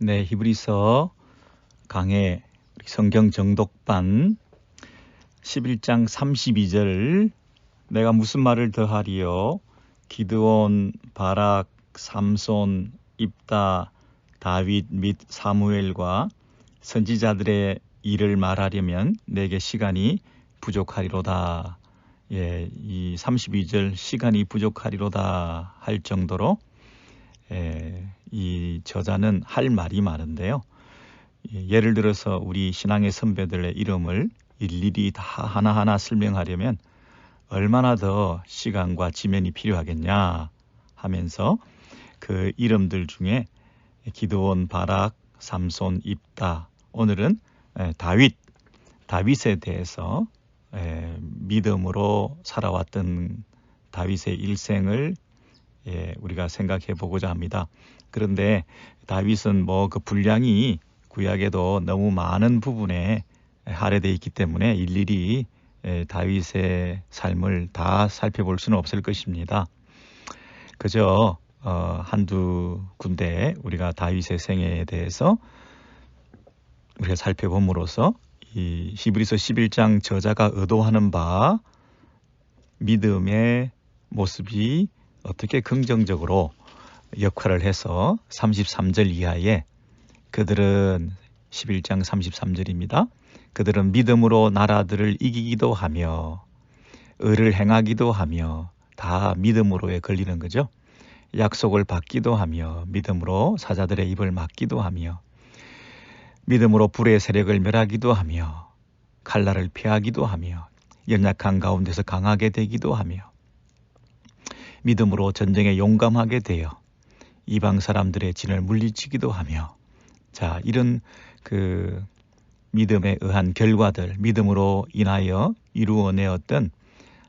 네, 히브리서 강해 성경 정독반 11장 32절 내가 무슨 말을 더하리요? 기드온, 바락, 삼손, 입다, 다윗 및 사무엘과 선지자들의 일을 말하려면 내게 시간이 부족하리로다. 이 32절 시간이 부족하리로다 할 정도로 이 저자는 할 말이 많은데요. 예를 들어서 우리 신앙의 선배들의 이름을 일일이 다 하나하나 설명하려면 얼마나 더 시간과 지면이 필요하겠냐 하면서 그 이름들 중에 기드온, 바락, 삼손, 입다, 오늘은 다윗에 대해서 믿음으로 살아왔던 다윗의 일생을 우리가 생각해 보고자 합니다. 그런데 다윗은 그 분량이 구약에도 너무 많은 부분에 할애되어 있기 때문에 일일이 다윗의 삶을 다 살펴볼 수는 없을 것입니다. 그저 한두 군데 우리가 다윗의 생애에 대해서 우리가 살펴봄으로써 이 히브리서 11장 저자가 의도하는 바 믿음의 모습이 어떻게 긍정적으로 역할을 해서 33절 이하에 그들은 11장 33절입니다. 그들은 믿음으로 나라들을 이기기도 하며 의를 행하기도 하며 다 믿음으로에 걸리는 거죠. 약속을 받기도 하며 믿음으로 사자들의 입을 막기도 하며 믿음으로 불의 세력을 멸하기도 하며 칼날을 피하기도 하며 연약한 가운데서 강하게 되기도 하며 믿음으로 전쟁에 용감하게 되어 이방 사람들의 진을 물리치기도 하며 이런 그 믿음에 의한 결과들, 믿음으로 인하여 이루어내었던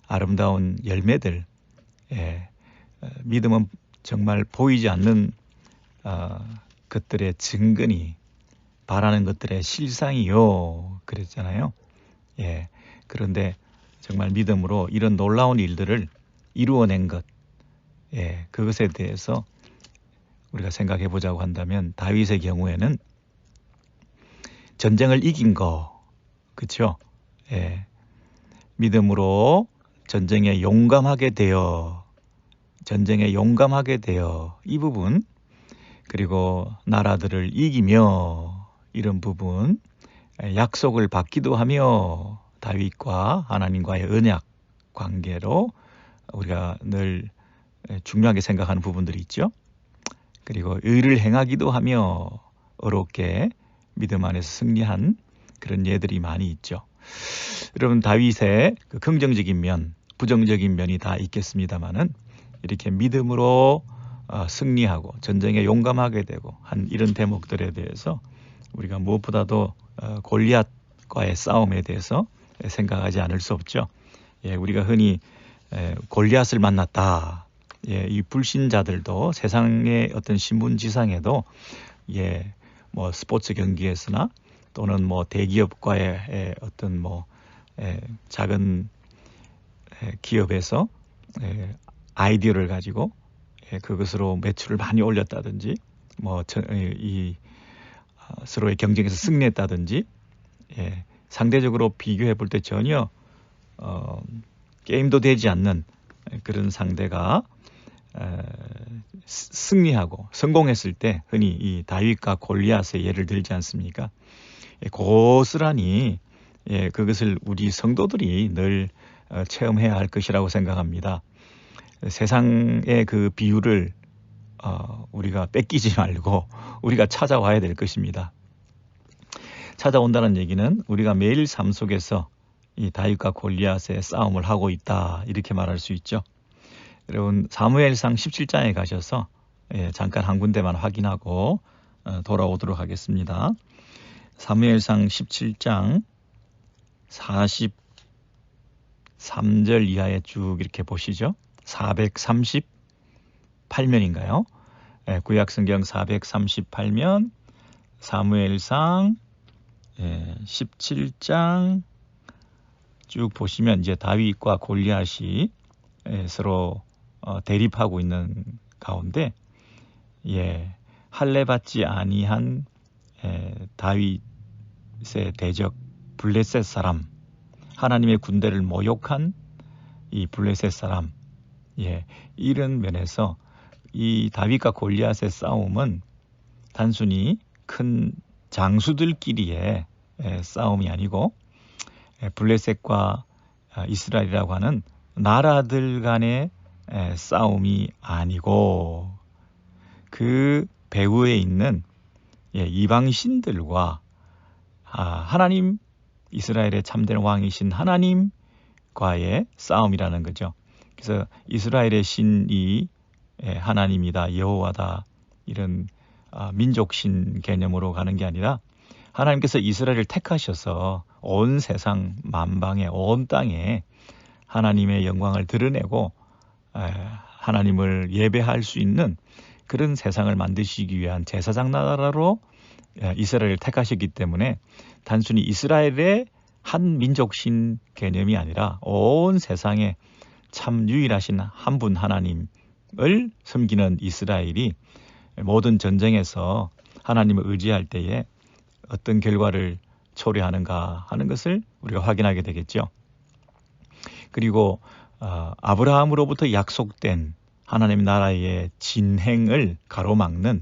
아름다운 열매들, 믿음은 정말 보이지 않는 것들의 증거니 바라는 것들의 실상이요 그랬잖아요. 그런데 정말 믿음으로 이런 놀라운 일들을 이루어낸 것, 그것에 대해서 우리가 생각해 보자고 한다면 다윗의 경우에는 전쟁을 이긴 거, 그렇죠? 믿음으로 전쟁에 용감하게 되어 이 부분, 그리고 나라들을 이기며 이런 부분, 약속을 받기도 하며 다윗과 하나님과의 언약 관계로 우리가 늘 중요하게 생각하는 부분들이 있죠. 그리고 의를 행하기도 하며 어렵게 믿음 안에서 승리한 그런 예들이 많이 있죠. 여러분, 다윗의 그 긍정적인 면, 부정적인 면이 다 있겠습니다만은 이렇게 믿음으로 승리하고 전쟁에 용감하게 되고 한 이런 대목들에 대해서 우리가 무엇보다도 골리앗과의 싸움에 대해서 생각하지 않을 수 없죠. 우리가 흔히 골리앗을 만났다. 이 불신자들도 세상의 어떤 신문지상에도 스포츠 경기에서나 또는 대기업과의 어떤 작은 기업에서 아이디어를 가지고 그것으로 매출을 많이 올렸다든지 서로의 경쟁에서 승리했다든지 상대적으로 비교해 볼 때 전혀 게임도 되지 않는 그런 상대가 승리하고 성공했을 때 흔히 이 다윗과 골리앗의 예를 들지 않습니까? 고스란히 그것을 우리 성도들이 늘 체험해야 할 것이라고 생각합니다. 세상의 그 비유를 우리가 뺏기지 말고 우리가 찾아와야 될 것입니다. 찾아온다는 얘기는 우리가 매일 삶 속에서 이 다윗과 골리앗의 싸움을 하고 있다 이렇게 말할 수 있죠. 여러분, 사무엘상 17장에 가셔서 잠깐 한 군데만 확인하고 돌아오도록 하겠습니다. 사무엘상 17장 43절 이하에 쭉 이렇게 보시죠. 438면인가요? 구약성경 438면 사무엘상 17장 쭉 보시면 이제 다윗과 골리앗이 서로 대립하고 있는 가운데 할례 받지 아니한 다윗의 대적 블레셋 사람, 하나님의 군대를 모욕한 이 블레셋 사람, 이런 면에서 이 다윗과 골리앗의 싸움은 단순히 큰 장수들끼리의 싸움이 아니고 블레셋과 이스라엘이라고 하는 나라들 간의 싸움이 아니고 그 배후에 있는 이방신들과 하나님, 이스라엘의 참된 왕이신 하나님과의 싸움이라는 거죠. 그래서 이스라엘의 신이 하나님이다, 여호와다, 이런 민족신 개념으로 가는 게 아니라 하나님께서 이스라엘을 택하셔서 온 세상 만방에, 온 땅에 하나님의 영광을 드러내고 하나님을 예배할 수 있는 그런 세상을 만드시기 위한 제사장 나라로 이스라엘을 택하셨기 때문에 단순히 이스라엘의 한 민족신 개념이 아니라 온 세상에 참 유일하신 한 분 하나님을 섬기는 이스라엘이 모든 전쟁에서 하나님을 의지할 때에 어떤 결과를 초래하는가 하는 것을 우리가 확인하게 되겠죠. 그리고 아브라함으로부터 약속된 하나님 나라의 진행을 가로막는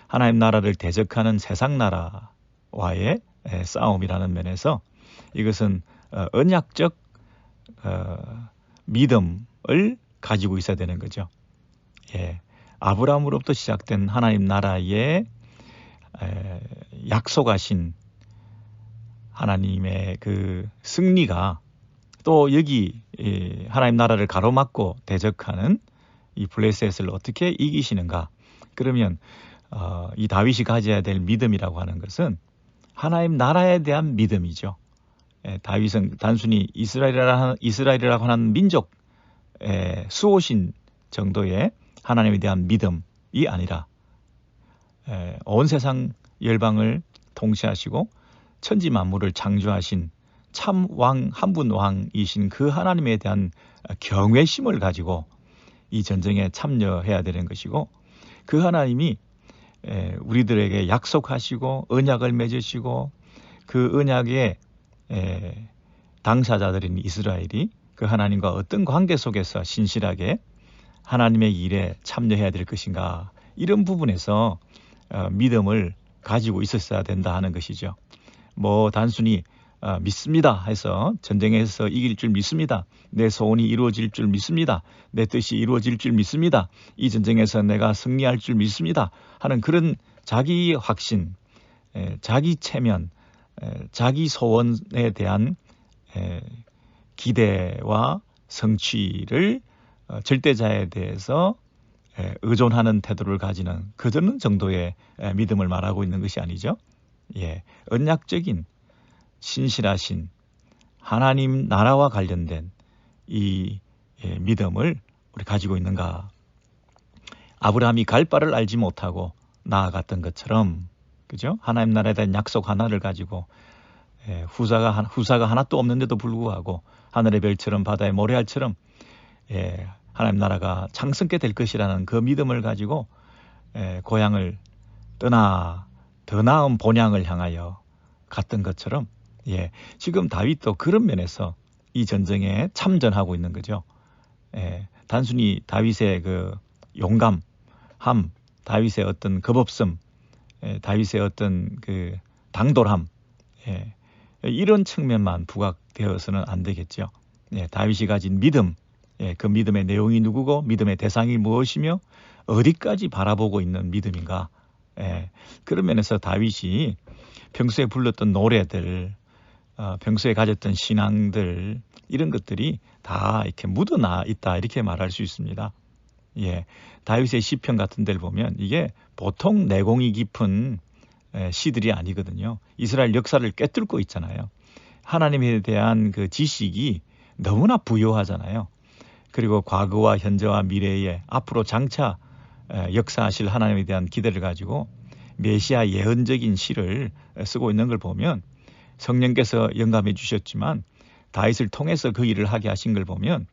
하나님 나라를 대적하는 세상 나라와의 싸움이라는 면에서 이것은 언약적 믿음을 가지고 있어야 되는 거죠. 아브라함으로부터 시작된 하나님 나라의 약속하신 하나님의 그 승리가 또 여기 하나님 나라를 가로막고 대적하는 이 블레셋을 어떻게 이기시는가? 그러면 이 다윗이 가져야 될 믿음이라고 하는 것은 하나님 나라에 대한 믿음이죠. 다윗은 단순히 이스라엘이라고 하는 민족 수호신 정도의 하나님에 대한 믿음이 아니라 온 세상 열방을 통치하시고 천지 만물을 창조하신 참 왕, 한 분 왕이신 그 하나님에 대한 경외심을 가지고 이 전쟁에 참여해야 되는 것이고, 그 하나님이 우리들에게 약속하시고 언약을 맺으시고 그 언약의 당사자들인 이스라엘이 그 하나님과 어떤 관계 속에서 신실하게 하나님의 일에 참여해야 될 것인가, 이런 부분에서 믿음을 가지고 있었어야 된다 하는 것이죠. 뭐 단순히 믿습니다 해서 전쟁에서 이길 줄 믿습니다, 내 소원이 이루어질 줄 믿습니다, 내 뜻이 이루어질 줄 믿습니다, 이 전쟁에서 내가 승리할 줄 믿습니다 하는 그런 자기 확신, 자기 체면, 자기 소원에 대한 기대와 성취를 절대자에 대해서 의존하는 태도를 가지는 그런 정도의 믿음을 말하고 있는 것이 아니죠. 언약적인 신실하신 하나님 나라와 관련된 이 믿음을 우리 가지고 있는가? 아브라함이 갈 바를 알지 못하고 나아갔던 것처럼, 그죠? 하나님 나라에 대한 약속 하나를 가지고 후사가 하나도 없는데도 불구하고 하늘의 별처럼 바다의 모래알처럼 하나님 나라가 창성케 될 것이라는 그 믿음을 가지고 고향을 떠나 더 나은 본향을 향하여 갔던 것처럼, 지금 다윗도 그런 면에서 이 전쟁에 참전하고 있는 거죠. 단순히 다윗의 그 용감함, 다윗의 어떤 겁없음, 다윗의 어떤 그 당돌함, 이런 측면만 부각되어서는 안 되겠죠. 다윗이 가진 믿음, 그 믿음의 내용이 누구고 믿음의 대상이 무엇이며 어디까지 바라보고 있는 믿음인가. 그런 면에서 다윗이 평소에 불렀던 노래들, 평소에 가졌던 신앙들, 이런 것들이 다 이렇게 묻어나 있다, 이렇게 말할 수 있습니다. 다윗의 시편 같은 데를 보면 이게 보통 내공이 깊은 시들이 아니거든요. 이스라엘 역사를 꿰뚫고 있잖아요. 하나님에 대한 그 지식이 너무나 부유하잖아요. 그리고 과거와 현재와 미래에 앞으로 장차 역사하실 하나님에 대한 기대를 가지고 메시아 예언적인 시를 쓰고 있는 걸 보면, 성령께서 영감해 주셨지만 다윗을 통해서 그 일을 하게 하신 걸 보면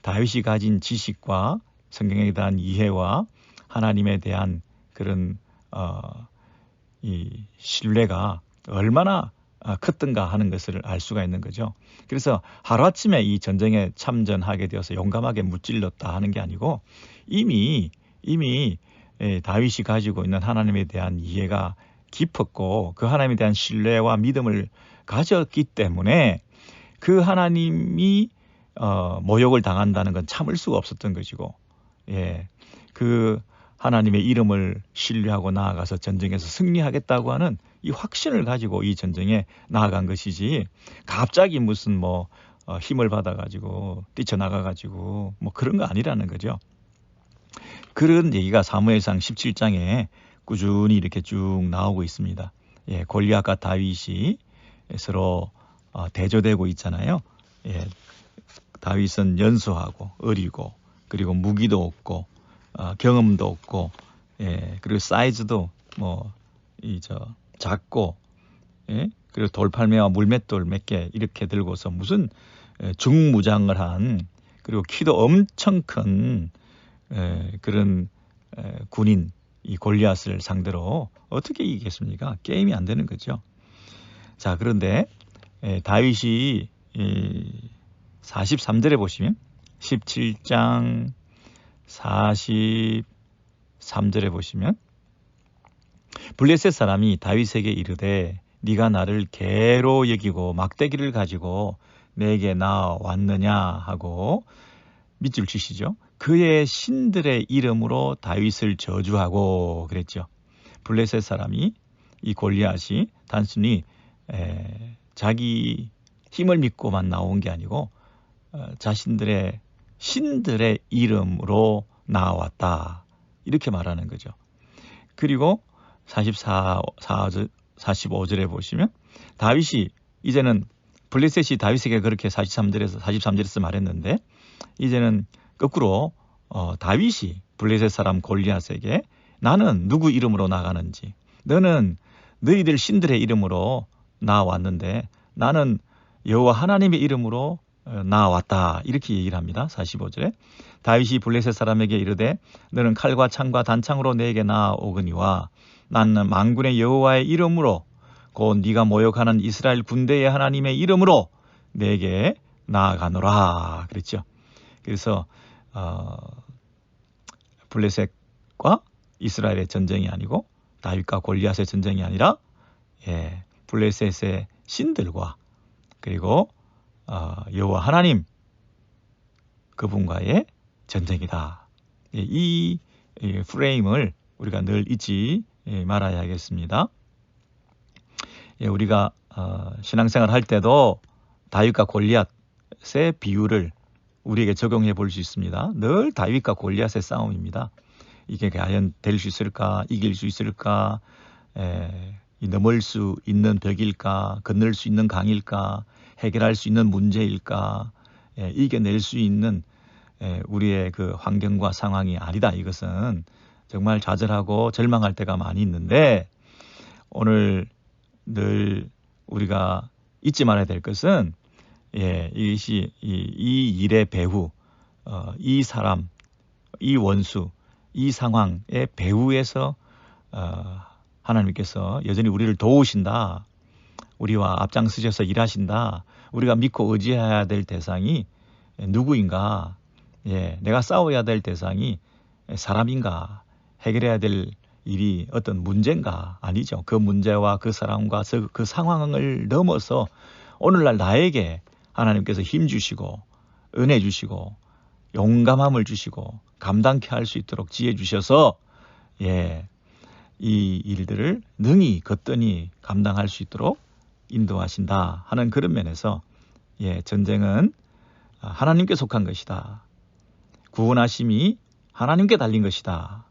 다윗이 가진 지식과 성경에 대한 이해와 하나님에 대한 그런 이 신뢰가 얼마나 컸던가 하는 것을 알 수가 있는 거죠. 그래서 하루아침에 이 전쟁에 참전하게 되어서 용감하게 무찔렀다 하는 게 아니고 이미 다윗이 가지고 있는 하나님에 대한 이해가 깊었고 그 하나님에 대한 신뢰와 믿음을 가졌기 때문에 그 하나님이 모욕을 당한다는 건 참을 수가 없었던 것이고, 그 하나님의 이름을 신뢰하고 나아가서 전쟁에서 승리하겠다고 하는 이 확신을 가지고 이 전쟁에 나아간 것이지, 갑자기 무슨 힘을 받아가지고 뛰쳐나가가지고 그런 거 아니라는 거죠. 그런 얘기가 사무엘상 17장에 꾸준히 이렇게 쭉 나오고 있습니다. 골리앗과 다윗이 서로 대조되고 있잖아요. 다윗은 연소하고 어리고 그리고 무기도 없고 경험도 없고 그리고 사이즈도 작고 그리고 돌팔매와 물맷돌 몇 개 이렇게 들고서 무슨 중무장을 한 그리고 키도 엄청 큰 그런 군인 이 골리앗을 상대로 어떻게 이기겠습니까? 게임이 안 되는 거죠. 자, 그런데 다윗이 43절에 보시면 17장 43절에 보시면 블레셋 사람이 다윗에게 이르되 네가 나를 개로 여기고 막대기를 가지고 내게 나왔느냐 하고 밑줄 치시죠. 그의 신들의 이름으로 다윗을 저주하고 그랬죠. 블레셋 사람이 이 골리앗이 단순히 자기 힘을 믿고만 나온 게 아니고 자신들의 신들의 이름으로 나왔다 이렇게 말하는 거죠. 그리고 45절에 보시면 다윗이 이제는 블레셋이 다윗에게 그렇게 43절에서 말했는데 이제는 거꾸로 다윗이 블레셋 사람 골리앗에게 나는 누구 이름으로 나가는지 너는 너희들 신들의 이름으로 나왔는데 나는 여호와 하나님의 이름으로 나왔다 이렇게 얘기를 합니다. 45절에 다윗이 블레셋 사람에게 이르되 너는 칼과 창과 단창으로 내게 나오거니와 나는 만군의 여호와의 이름으로 곧 네가 모욕하는 이스라엘 군대의 하나님의 이름으로 내게 나아가노라 그랬죠. 그래서 블레셋과 이스라엘의 전쟁이 아니고 다윗과 골리앗의 전쟁이 아니라 블레셋의 신들과 그리고 여호와 하나님 그분과의 전쟁이다. 이 프레임을 우리가 늘 잊지 말아야겠습니다. 우리가 신앙생활 할 때도 다윗과 골리앗의 비유를 우리에게 적용해 볼 수 있습니다. 늘 다윗과 골리앗의 싸움입니다. 이게 과연 될 수 있을까? 이길 수 있을까? 넘을 수 있는 벽일까? 건널 수 있는 강일까? 해결할 수 있는 문제일까? 이겨낼 수 있는 우리의 그 환경과 상황이 아니다. 이것은 정말 좌절하고 절망할 때가 많이 있는데 오늘 늘 우리가 잊지 말아야 될 것은 이것이 이 일의 배후, 이 사람, 이 원수, 이 상황의 배후에서 하나님께서 여전히 우리를 도우신다. 우리와 앞장서셔서 일하신다. 우리가 믿고 의지해야 될 대상이 누구인가? 내가 싸워야 될 대상이 사람인가? 해결해야 될 일이 어떤 문제인가? 아니죠. 그 문제와 그 사람과 그 상황을 넘어서 오늘날 나에게 하나님께서 힘 주시고 은혜 주시고 용감함을 주시고 감당케 할 수 있도록 지혜 주셔서 이 일들을 능히 거뜬히 감당할 수 있도록 인도하신다 하는 그런 면에서 전쟁은 하나님께 속한 것이다. 구원하심이 하나님께 달린 것이다.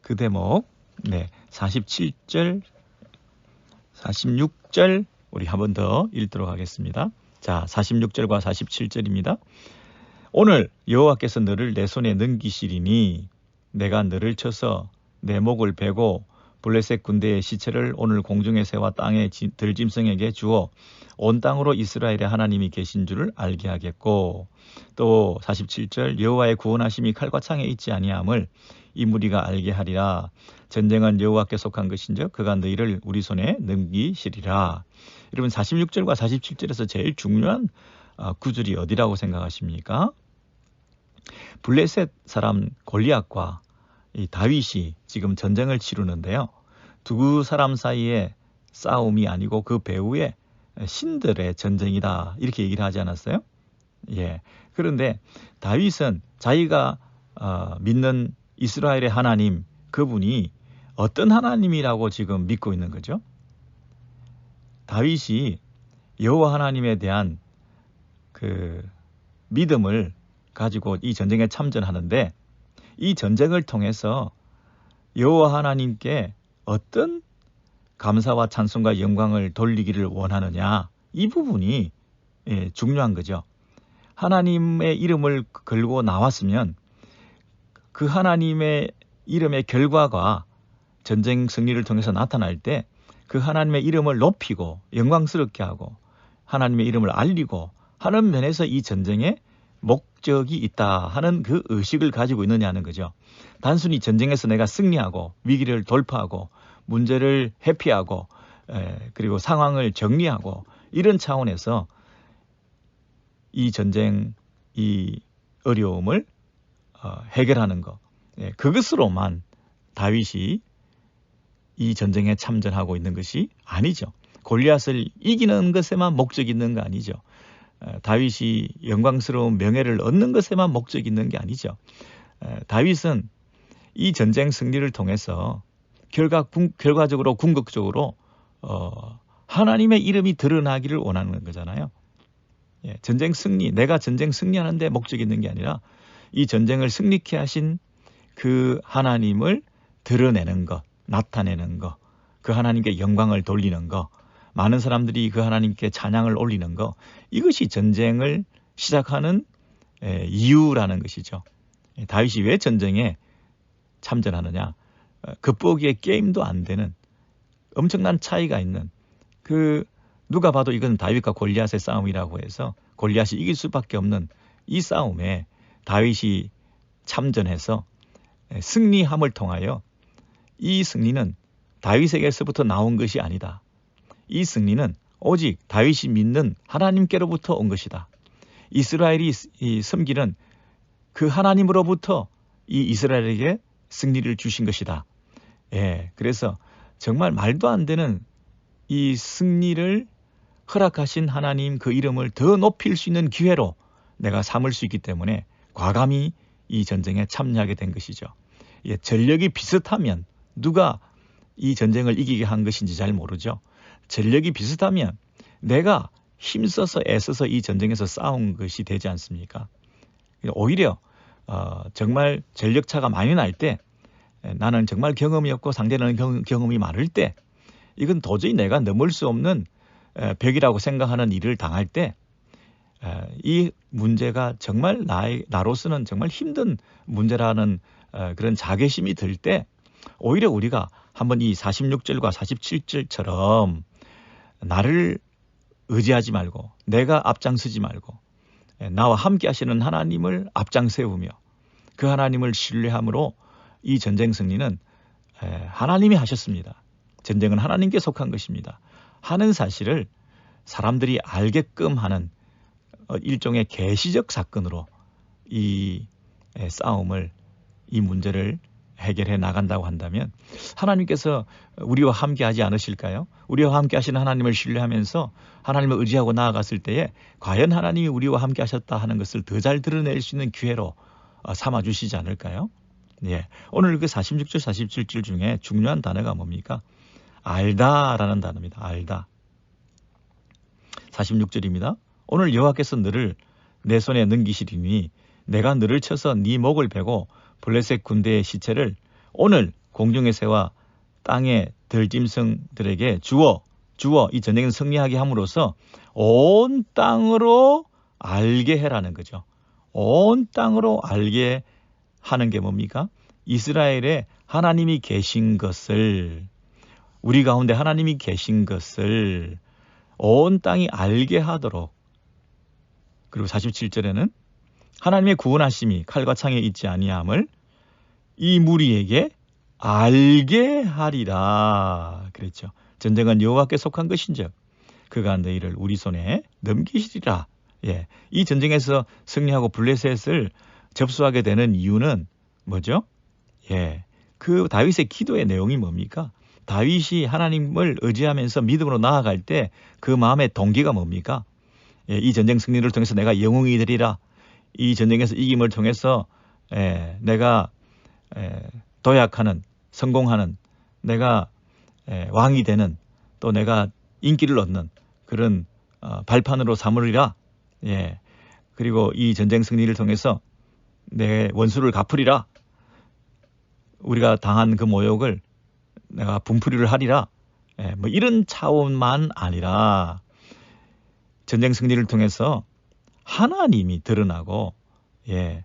그 대목 47절 46절 우리 한 번 더 읽도록 하겠습니다. 자, 46절과 47절입니다. 오늘 여호와께서 너를 내 손에 넘기시리니 내가 너를 쳐서 내 목을 베고 블레셋 군대의 시체를 오늘 공중의 새와 땅의 들짐승에게 주어 온 땅으로 이스라엘의 하나님이 계신 줄을 알게 하겠고, 또 47절 여호와의 구원하심이 칼과 창에 있지 아니함을 이 무리가 알게 하리라. 전쟁은 여호와께 속한 것인즉 그가 너희를 우리 손에 넘기시리라. 여러분 46절과 47절에서 제일 중요한 구절이 어디라고 생각하십니까? 블레셋 사람 골리앗과 이 다윗이 지금 전쟁을 치르는데요. 두 사람 사이의 싸움이 아니고 그 배후에 신들의 전쟁이다, 이렇게 얘기를 하지 않았어요? 예. 그런데 다윗은 자기가 믿는 이스라엘의 하나님, 그분이 어떤 하나님이라고 지금 믿고 있는 거죠? 다윗이 여호와 하나님에 대한 그 믿음을 가지고 이 전쟁에 참전하는데, 이 전쟁을 통해서 여호와 하나님께 어떤 감사와 찬송과 영광을 돌리기를 원하느냐, 이 부분이 중요한 거죠. 하나님의 이름을 걸고 나왔으면 그 하나님의 이름의 결과가 전쟁 승리를 통해서 나타날 때 그 하나님의 이름을 높이고 영광스럽게 하고 하나님의 이름을 알리고 하는 면에서 이 전쟁에 목적이 있다 하는 그 의식을 가지고 있느냐는 거죠. 단순히 전쟁에서 내가 승리하고 위기를 돌파하고 문제를 회피하고 그리고 상황을 정리하고 이런 차원에서 이 전쟁, 이 어려움을 해결하는 것, 그것으로만 다윗이 이 전쟁에 참전하고 있는 것이 아니죠. 골리앗을 이기는 것에만 목적이 있는 거 아니죠. 다윗이 영광스러운 명예를 얻는 것에만 목적이 있는 게 아니죠. 다윗은 이 전쟁 승리를 통해서 결과적으로 궁극적으로 하나님의 이름이 드러나기를 원하는 거잖아요. 전쟁 승리, 내가 전쟁 승리하는 데 목적이 있는 게 아니라 이 전쟁을 승리케 하신 그 하나님을 드러내는 것, 나타내는 것, 그 하나님께 영광을 돌리는 것, 많은 사람들이 그 하나님께 찬양을 올리는 것, 이것이 전쟁을 시작하는 이유라는 것이죠. 다윗이 왜 전쟁에 참전하느냐? 겉보기에 게임도 안 되는 엄청난 차이가 있는, 누가 봐도 이건 다윗과 골리앗의 싸움이라고 해서 골리앗이 이길 수밖에 없는 이 싸움에 다윗이 참전해서 승리함을 통하여, 이 승리는 다윗에게서부터 나온 것이 아니다. 이 승리는 오직 다윗이 믿는 하나님께로부터 온 것이다. 이스라엘이 섬기는 그 하나님으로부터 이 이스라엘에게 승리를 주신 것이다. 그래서 정말 말도 안 되는 이 승리를 허락하신 하나님 그 이름을 더 높일 수 있는 기회로 내가 삼을 수 있기 때문에 과감히 이 전쟁에 참여하게 된 것이죠. 전력이 비슷하면 누가 이 전쟁을 이기게 한 것인지 잘 모르죠. 전력이 비슷하면 내가 힘써서 애써서 이 전쟁에서 싸운 것이 되지 않습니까? 오히려 정말 전력차가 많이 날 때, 나는 정말 경험이 없고 상대는 경험이 많을 때, 이건 도저히 내가 넘을 수 없는 벽이라고 생각하는 일을 당할 때, 이 문제가 정말 나로서는 정말 힘든 문제라는 그런 자괴심이 들 때, 오히려 우리가 한번 이 46절과 47절처럼 나를 의지하지 말고 내가 앞장서지 말고 나와 함께 하시는 하나님을 앞장세우며 그 하나님을 신뢰함으로 이 전쟁 승리는 하나님이 하셨습니다. 전쟁은 하나님께 속한 것입니다 하는 사실을 사람들이 알게끔 하는 일종의 계시적 사건으로 이 싸움을, 이 문제를 해결해 나간다고 한다면 하나님께서 우리와 함께 하지 않으실까요? 우리와 함께 하시는 하나님을 신뢰하면서 하나님을 의지하고 나아갔을 때에 과연 하나님이 우리와 함께 하셨다 하는 것을 더 잘 드러낼 수 있는 기회로 삼아주시지 않을까요? 오늘 그 46절, 47절 중에 중요한 단어가 뭡니까? 알다라는 단어입니다. 알다. 46절입니다. 오늘 여호와께서 너를 내 손에 넘기시리니 내가 너를 쳐서 네 목을 베고 블레셋 군대의 시체를 오늘 공중의 새와 땅의 들짐승들에게 주어 이 전쟁을 승리하게 함으로써 온 땅으로 알게 해라는 거죠. 온 땅으로 알게 하는 게 뭡니까? 이스라엘의 하나님이 계신 것을, 우리 가운데 하나님이 계신 것을 온 땅이 알게 하도록, 그리고 47절에는 하나님의 구원하심이 칼과 창에 있지 아니함을 이 무리에게 알게 하리라 그랬죠. 전쟁은 여호와께 속한 것인즉 그가 너희를 우리 손에 넘기시리라. 예, 이 전쟁에서 승리하고 블레셋을 접수하게 되는 이유는 뭐죠? 예, 그 다윗의 기도의 내용이 뭡니까? 다윗이 하나님을 의지하면서 믿음으로 나아갈 때 그 마음의 동기가 뭡니까? 예, 이 전쟁 승리를 통해서 내가 영웅이 되리라. 이 전쟁에서 이김을 통해서 내가 도약하는, 성공하는, 내가 왕이 되는, 또 내가 인기를 얻는 그런 발판으로 삼으리라. 예, 그리고 이 전쟁 승리를 통해서 내 원수를 갚으리라. 우리가 당한 그 모욕을 내가 분풀이를 하리라. 예, 뭐 이런 차원만 아니라 전쟁 승리를 통해서 하나님이 드러나고, 예,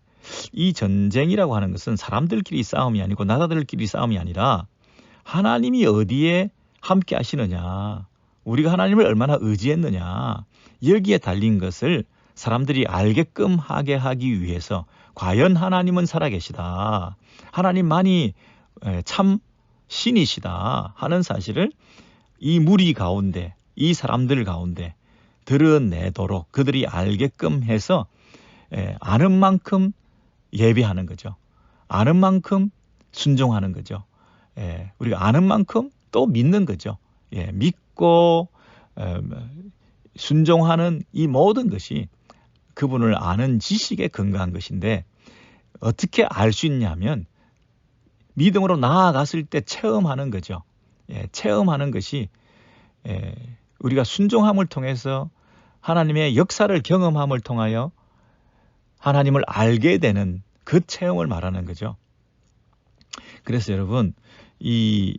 이 전쟁이라고 하는 것은 사람들끼리 싸움이 아니고 나라들끼리 싸움이 아니라 하나님이 어디에 함께 하시느냐, 우리가 하나님을 얼마나 의지했느냐, 여기에 달린 것을 사람들이 알게끔 하게 하기 위해서 과연 하나님은 살아계시다, 하나님만이 참 신이시다 하는 사실을 이 무리 가운데, 이 사람들 가운데 드러내도록 그들이 알게끔 해서 아는 만큼 예배하는 거죠. 아는 만큼 순종하는 거죠. 우리가 아는 만큼 또 믿는 거죠. 예, 믿고 순종하는 이 모든 것이 그분을 아는 지식에 근거한 것인데, 어떻게 알 수 있냐면 믿음으로 나아갔을 때 체험하는 거죠. 예, 체험하는 것이 우리가 순종함을 통해서 하나님의 역사를 경험함을 통하여 하나님을 알게 되는 그 체험을 말하는 거죠. 그래서 여러분, 이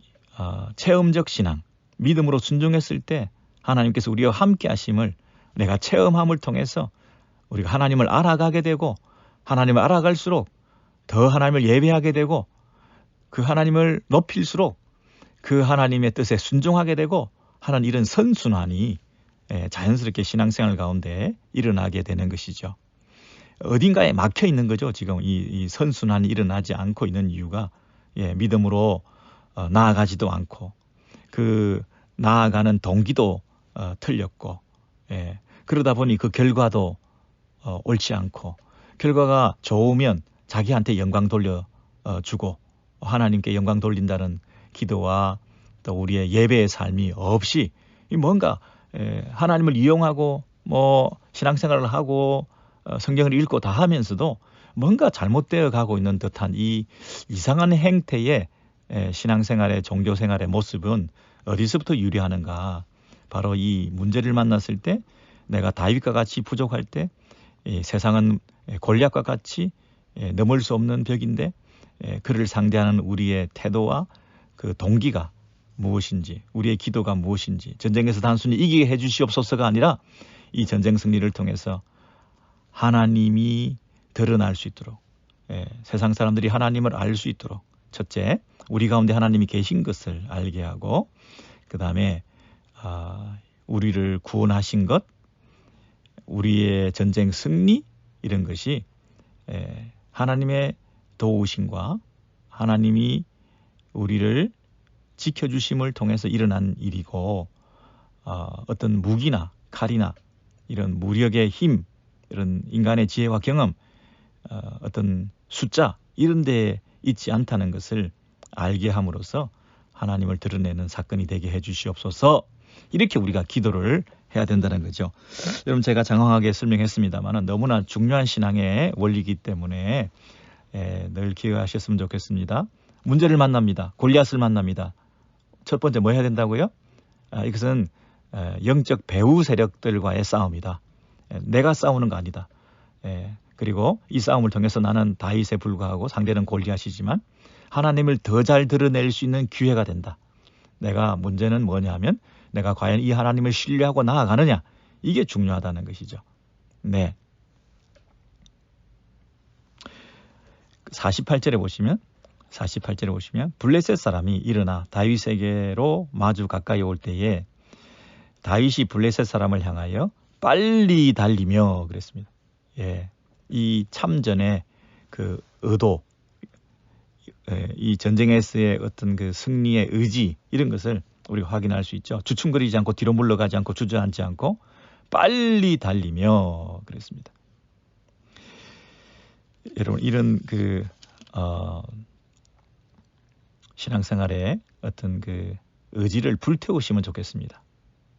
체험적 신앙, 믿음으로 순종했을 때 하나님께서 우리와 함께 하심을 내가 체험함을 통해서 우리가 하나님을 알아가게 되고, 하나님을 알아갈수록 더 하나님을 예배하게 되고, 그 하나님을 높일수록 그 하나님의 뜻에 순종하게 되고 하는 이런 선순환이 자연스럽게 신앙생활 가운데 일어나게 되는 것이죠. 어딘가에 막혀 있는 거죠. 지금 이 선순환이 일어나지 않고 있는 이유가, 믿음으로 나아가지도 않고 그 나아가는 동기도 틀렸고, 그러다 보니 그 결과도 옳지 않고, 결과가 좋으면 자기한테 영광 돌려주고 하나님께 영광 돌린다는 기도와 또 우리의 예배의 삶이 없이 뭔가 하나님을 이용하고 뭐 신앙생활을 하고 성경을 읽고 다 하면서도 뭔가 잘못되어 가고 있는 듯한 이 이상한 행태의 신앙생활의 종교생활의 모습은 어디서부터 유래하는가? 바로 이 문제를 만났을 때, 내가 다윗과 같이 부족할 때, 세상은 골리앗과 같이 넘을 수 없는 벽인데 그를 상대하는 우리의 태도와 그 동기가 무엇인지, 우리의 기도가 무엇인지, 전쟁에서 단순히 이기게 해주시옵소서가 아니라 이 전쟁 승리를 통해서 하나님이 드러날 수 있도록, 세상 사람들이 하나님을 알 수 있도록, 첫째, 우리 가운데 하나님이 계신 것을 알게 하고, 그 다음에 우리를 구원하신 것, 우리의 전쟁 승리, 이런 것이 하나님의 도우심과 하나님이 우리를 지켜주심을 통해서 일어난 일이고, 어떤 무기나 칼이나 이런 무력의 힘, 이런 인간의 지혜와 경험, 어떤 숫자, 이런 데에 있지 않다는 것을 알게 함으로써 하나님을 드러내는 사건이 되게 해주시옵소서, 이렇게 우리가 기도를 해야 된다는 거죠. 여러분, 제가 장황하게 설명했습니다만 너무나 중요한 신앙의 원리이기 때문에 늘 기억하셨으면 좋겠습니다. 문제를 만납니다. 골리앗을 만납니다. 첫 번째 뭐 해야 된다고요? 이것은 영적 배후 세력들과의 싸움이다. 내가 싸우는 거 아니다. 그리고 이 싸움을 통해서 나는 다윗에 불과하고 상대는 골리앗이지만 하나님을 더 잘 드러낼 수 있는 기회가 된다. 내가 문제는 뭐냐면 내가 과연 이 하나님을 신뢰하고 나아가느냐, 이게 중요하다는 것이죠. 네. 48절에 보시면 48절에 보시면 블레셋 사람이 일어나 다윗에게로 마주 가까이 올 때에 다윗이 블레셋 사람을 향하여 빨리 달리며 그랬습니다. 예, 이 참전의 그 의도, 이 전쟁에서의 어떤 그 승리의 의지 이런 것을 우리가 확인할 수 있죠. 주춤거리지 않고 뒤로 물러가지 않고 주저앉지 않고 빨리 달리며 그랬습니다. 여러분 이런 그 신앙생활에 어떤 그 의지를 불태우시면 좋겠습니다.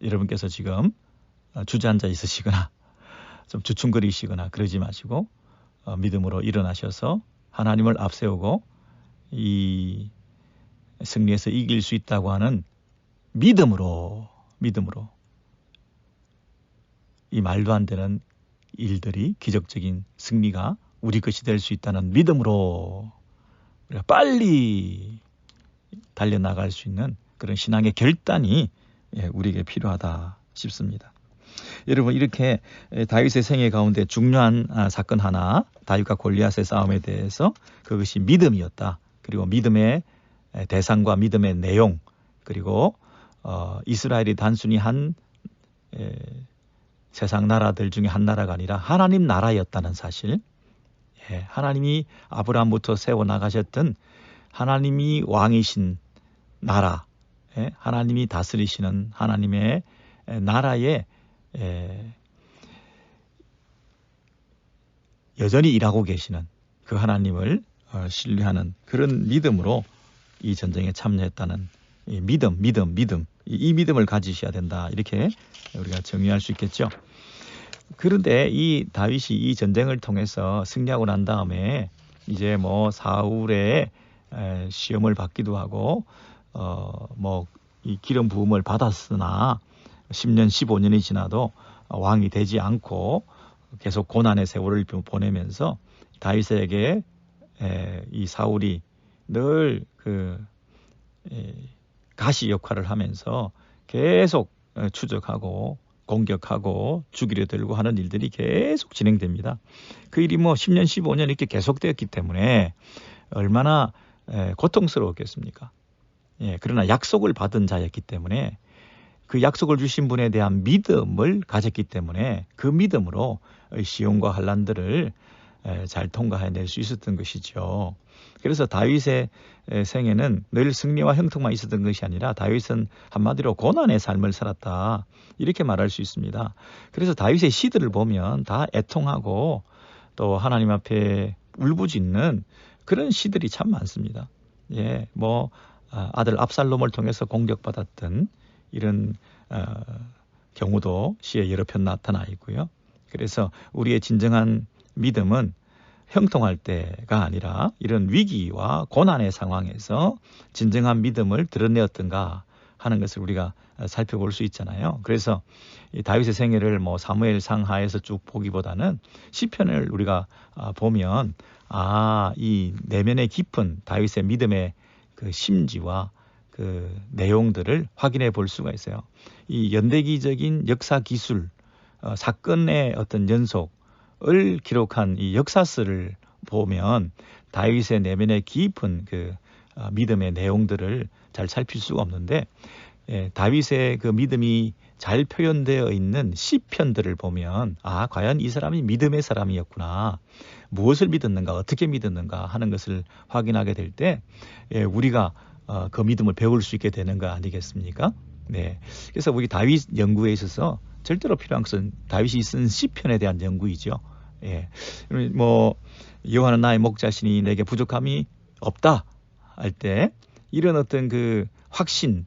여러분께서 지금 주저앉아 있으시거나 좀 주춤거리시거나 그러지 마시고 믿음으로 일어나셔서 하나님을 앞세우고 이 승리에서 이길 수 있다고 하는 믿음으로 이 말도 안 되는 일들이 기적적인 승리가 우리 것이 될 수 있다는 믿음으로 우리가 빨리 달려나갈 수 있는 그런 신앙의 결단이 우리에게 필요하다 싶습니다. 여러분 이렇게 다윗의 생애 가운데 중요한 사건 하나, 다윗과 골리앗의 싸움에 대해서 그것이 믿음이었다. 그리고 믿음의 대상과 믿음의 내용, 그리고 이스라엘이 단순히 한 세상 나라들 중에 한 나라가 아니라 하나님 나라였다는 사실, 하나님이 아브라함부터 세워나가셨던 하나님이 왕이신 나라, 하나님이 다스리시는 하나님의 나라에 여전히 일하고 계시는 그 하나님을 신뢰하는 그런 믿음으로 이 전쟁에 참여했다는 이 믿음, 이 믿음을 가지셔야 된다. 이렇게 우리가 정의할 수 있겠죠. 그런데 이 다윗이 이 전쟁을 통해서 승리하고 난 다음에 이제 뭐 사울의 시험을 받기도 하고 뭐 이 기름 부음을 받았으나 10년, 15년이 지나도 왕이 되지 않고 계속 고난의 세월을 보내면서 다윗에게 이 사울이 늘 그 가시 역할을 하면서 계속 추적하고 공격하고 죽이려 들고 하는 일들이 계속 진행됩니다. 그 일이 뭐 10년, 15년 이렇게 계속되었기 때문에 얼마나 고통스러웠겠습니까? 그러나 약속을 받은 자였기 때문에 그 약속을 주신 분에 대한 믿음을 가졌기 때문에 그 믿음으로 시험과 환난들을 잘 통과해낼 수 있었던 것이죠. 그래서 다윗의 생애는 늘 승리와 형통만 있었던 것이 아니라 다윗은 한마디로 고난의 삶을 살았다. 이렇게 말할 수 있습니다. 그래서 다윗의 시들을 보면 다 애통하고 또 하나님 앞에 울부짖는 그런 시들이 참 많습니다. 뭐 아들 압살롬을 통해서 공격받았던 이런 경우도 시에 여러 편 나타나 있고요. 그래서 우리의 진정한 믿음은 형통할 때가 아니라 이런 위기와 고난의 상황에서 진정한 믿음을 드러내었던가 하는 것을 우리가 살펴볼 수 있잖아요. 그래서 이 다윗의 생애를 뭐 사무엘 상하에서 쭉 보기보다는 시편을 우리가 보면 이 내면의 깊은 다윗의 믿음의 그 심지와 그 내용들을 확인해 볼 수가 있어요. 이 연대기적인 역사 기술, 사건의 어떤 연속을 기록한 이 역사서를 보면 다윗의 내면의 깊은 그 믿음의 내용들을 잘 살필 수가 없는데 다윗의 그 믿음이 잘 표현되어 있는 시편들을 보면 과연 이 사람이 믿음의 사람이었구나. 무엇을 믿었는가, 어떻게 믿었는가 하는 것을 확인하게 될 때 우리가 그 믿음을 배울 수 있게 되는 거 아니겠습니까? 그래서 우리 다윗 연구에 있어서 절대로 필요한 것은 다윗이 쓴 시편에 대한 연구이죠. 뭐 여호와는 나의 목자시니 내게 부족함이 없다 할 때 이런 어떤 그 확신,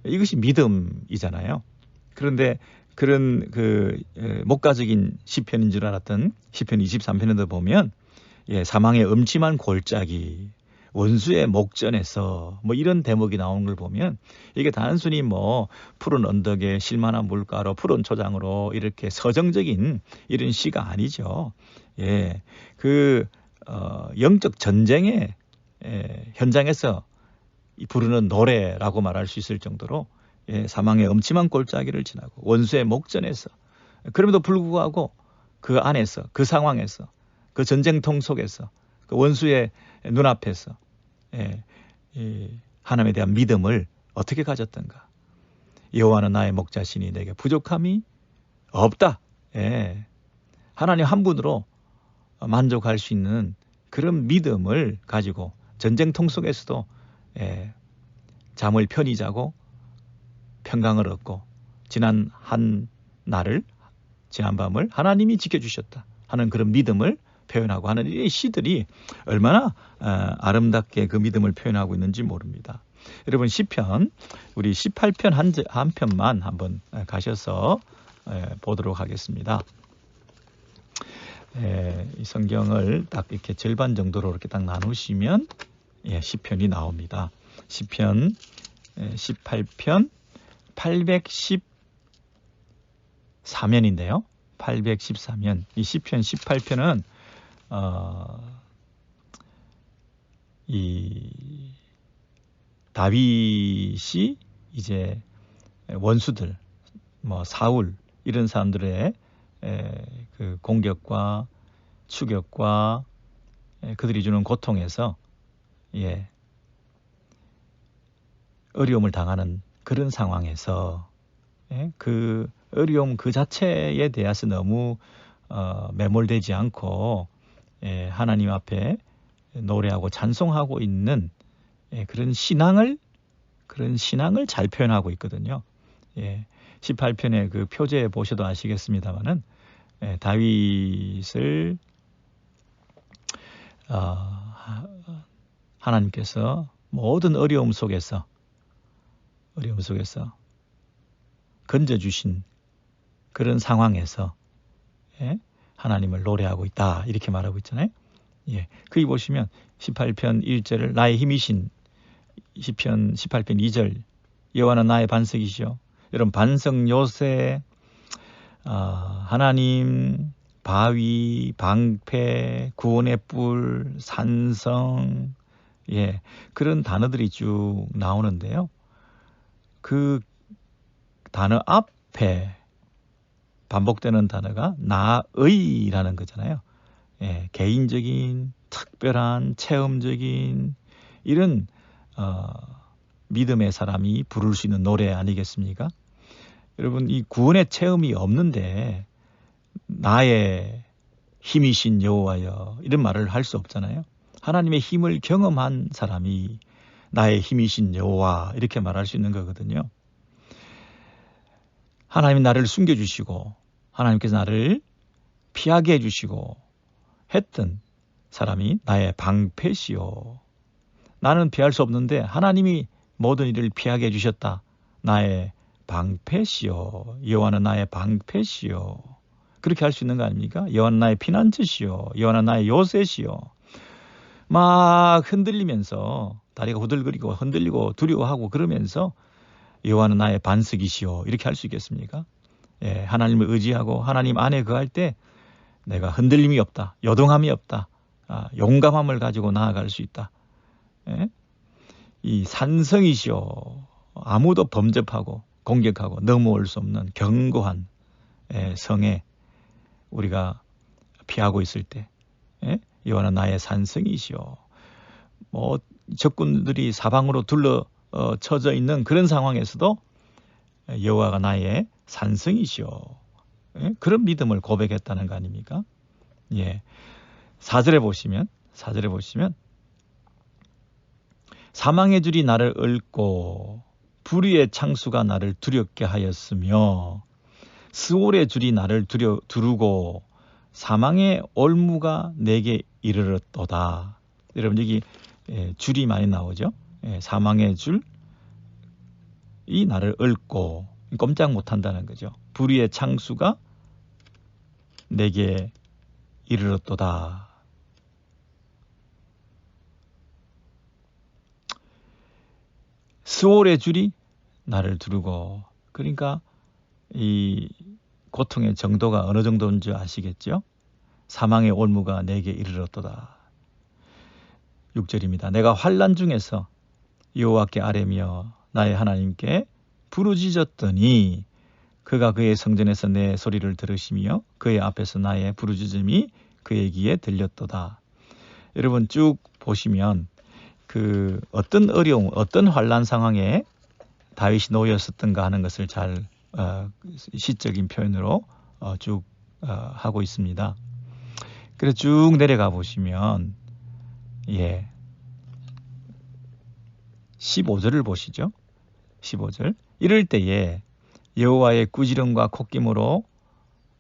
이것이 믿음이잖아요. 그런데 그런 그 목가적인 시편인 줄 알았던 시편 23편에도 보면 사망의 음침한 골짜기, 원수의 목전에서 뭐 이런 대목이 나오는 걸 보면 이게 단순히 뭐 푸른 언덕에 실만한 물가로 푸른 초장으로 이렇게 서정적인 이런 시가 아니죠. 그 영적 전쟁의 현장에서 부르는 노래라고 말할 수 있을 정도로 사망의 음침한 골짜기를 지나고 원수의 목전에서 그럼에도 불구하고 그 안에서 그 상황에서 그 전쟁통 속에서 그 원수의 눈앞에서 하나님에 대한 믿음을 어떻게 가졌던가. 여호와는 나의 목자시니 내게 부족함이 없다. 하나님 한 분으로 만족할 수 있는 그런 믿음을 가지고 전쟁통 속에서도 잠을 편히 자고 평강을 얻고 지난 밤을 하나님이 지켜주셨다 하는 그런 믿음을 표현하고 하는 이 시들이 얼마나 아름답게 그 믿음을 표현하고 있는지 모릅니다. 여러분 시편 우리 18편 한 편만 한번 가셔서 보도록 하겠습니다. 이 성경을 딱 이렇게 절반 정도로 이렇게 딱 나누시면 시편이 나옵니다. 시편 18편 814면인데요. 814면. 이 시편 18편은 이 다윗이 이제 원수들, 사울 이런 사람들의 그 공격과 추격과 그들이 주는 고통에서 어려움을 당하는 그런 상황에서 그 어려움 그 자체에 대해서 너무 매몰되지 않고 하나님 앞에 노래하고 찬송하고 있는 그런 신앙을 잘 표현하고 있거든요. 18편의 그 표제에 보셔도 아시겠습니다만은 다윗을 하나님께서 모든 어려움 속에서 건져주신 그런 상황에서 하나님을 노래하고 있다 이렇게 말하고 있잖아요. 거기 보시면 18편 1절을 나의 힘이신 시편 18편 2절 여호와는 나의 반석이시요. 여러분 반석 요새 하나님 바위 방패 구원의 뿔 산성 그런 단어들이 쭉 나오는데요. 그 단어 앞에 반복되는 단어가 나의라는 거잖아요. 개인적인 특별한 체험적인 이런 믿음의 사람이 부를 수 있는 노래 아니겠습니까? 여러분 이 구원의 체험이 없는데 나의 힘이신 여호와여 이런 말을 할 수 없잖아요. 하나님의 힘을 경험한 사람이 나의 힘이신 여호와 이렇게 말할 수 있는 거거든요. 하나님이 나를 숨겨주시고 하나님께서 나를 피하게 해주시고 했던 사람이 나의 방패시요. 나는 피할 수 없는데 하나님이 모든 일을 피하게 해주셨다. 나의 방패시요. 여호와는 나의 방패시요. 그렇게 할 수 있는 거 아닙니까? 여호와는 나의 피난처시요. 여호와는 나의 요새시요. 막 흔들리면서 다리가 후들거리고 흔들리고 두려워하고 그러면서 여호와는 나의 반석이시요. 이렇게 할 수 있겠습니까? 하나님을 의지하고 하나님 안에 거할 때 내가 흔들림이 없다. 요동함이 없다. 용감함을 가지고 나아갈 수 있다. 이 산성이시요. 아무도 범접하고 공격하고 넘어올 수 없는 견고한 성에 우리가 피하고 있을 때 여호와는 나의 산성이시요. 적군들이 사방으로 둘러쳐져 있는 그런 상황에서도 여호와가 나의 산성이시요. 그런 믿음을 고백했다는 거 아닙니까? 4절에 보시면 사망의 줄이 나를 얽고 불의의 창수가 나를 두렵게 하였으며 스올의 줄이 나를 두르고 사망의 올무가 내게 이르렀도다. 여러분 여기 줄이 많이 나오죠. 사망의 줄이 나를 얽고 꼼짝 못한다는 거죠. 불의의 창수가 내게 이르렀도다. 스올의 줄이 나를 두르고 그러니까 이 고통의 정도가 어느 정도인지 아시겠죠? 사망의 올무가 내게 이르렀도다. 6절입니다. 내가 환난 중에서 여호와께 아뢰며 나의 하나님께 부르짖었더니 그가 그의 성전에서 내 소리를 들으시며 그의 앞에서 나의 부르짖음이 그의 귀에 들렸도다. 여러분 쭉 보시면 그 어떤 어려움, 어떤 환난 상황에 다윗이 놓였었던가 하는 것을 잘 시적인 표현으로 쭉 하고 있습니다. 그래서 쭉 내려가 보시면 15절을 보시죠. 15절. 이럴 때에 여호와의 꾸지름과 콧김으로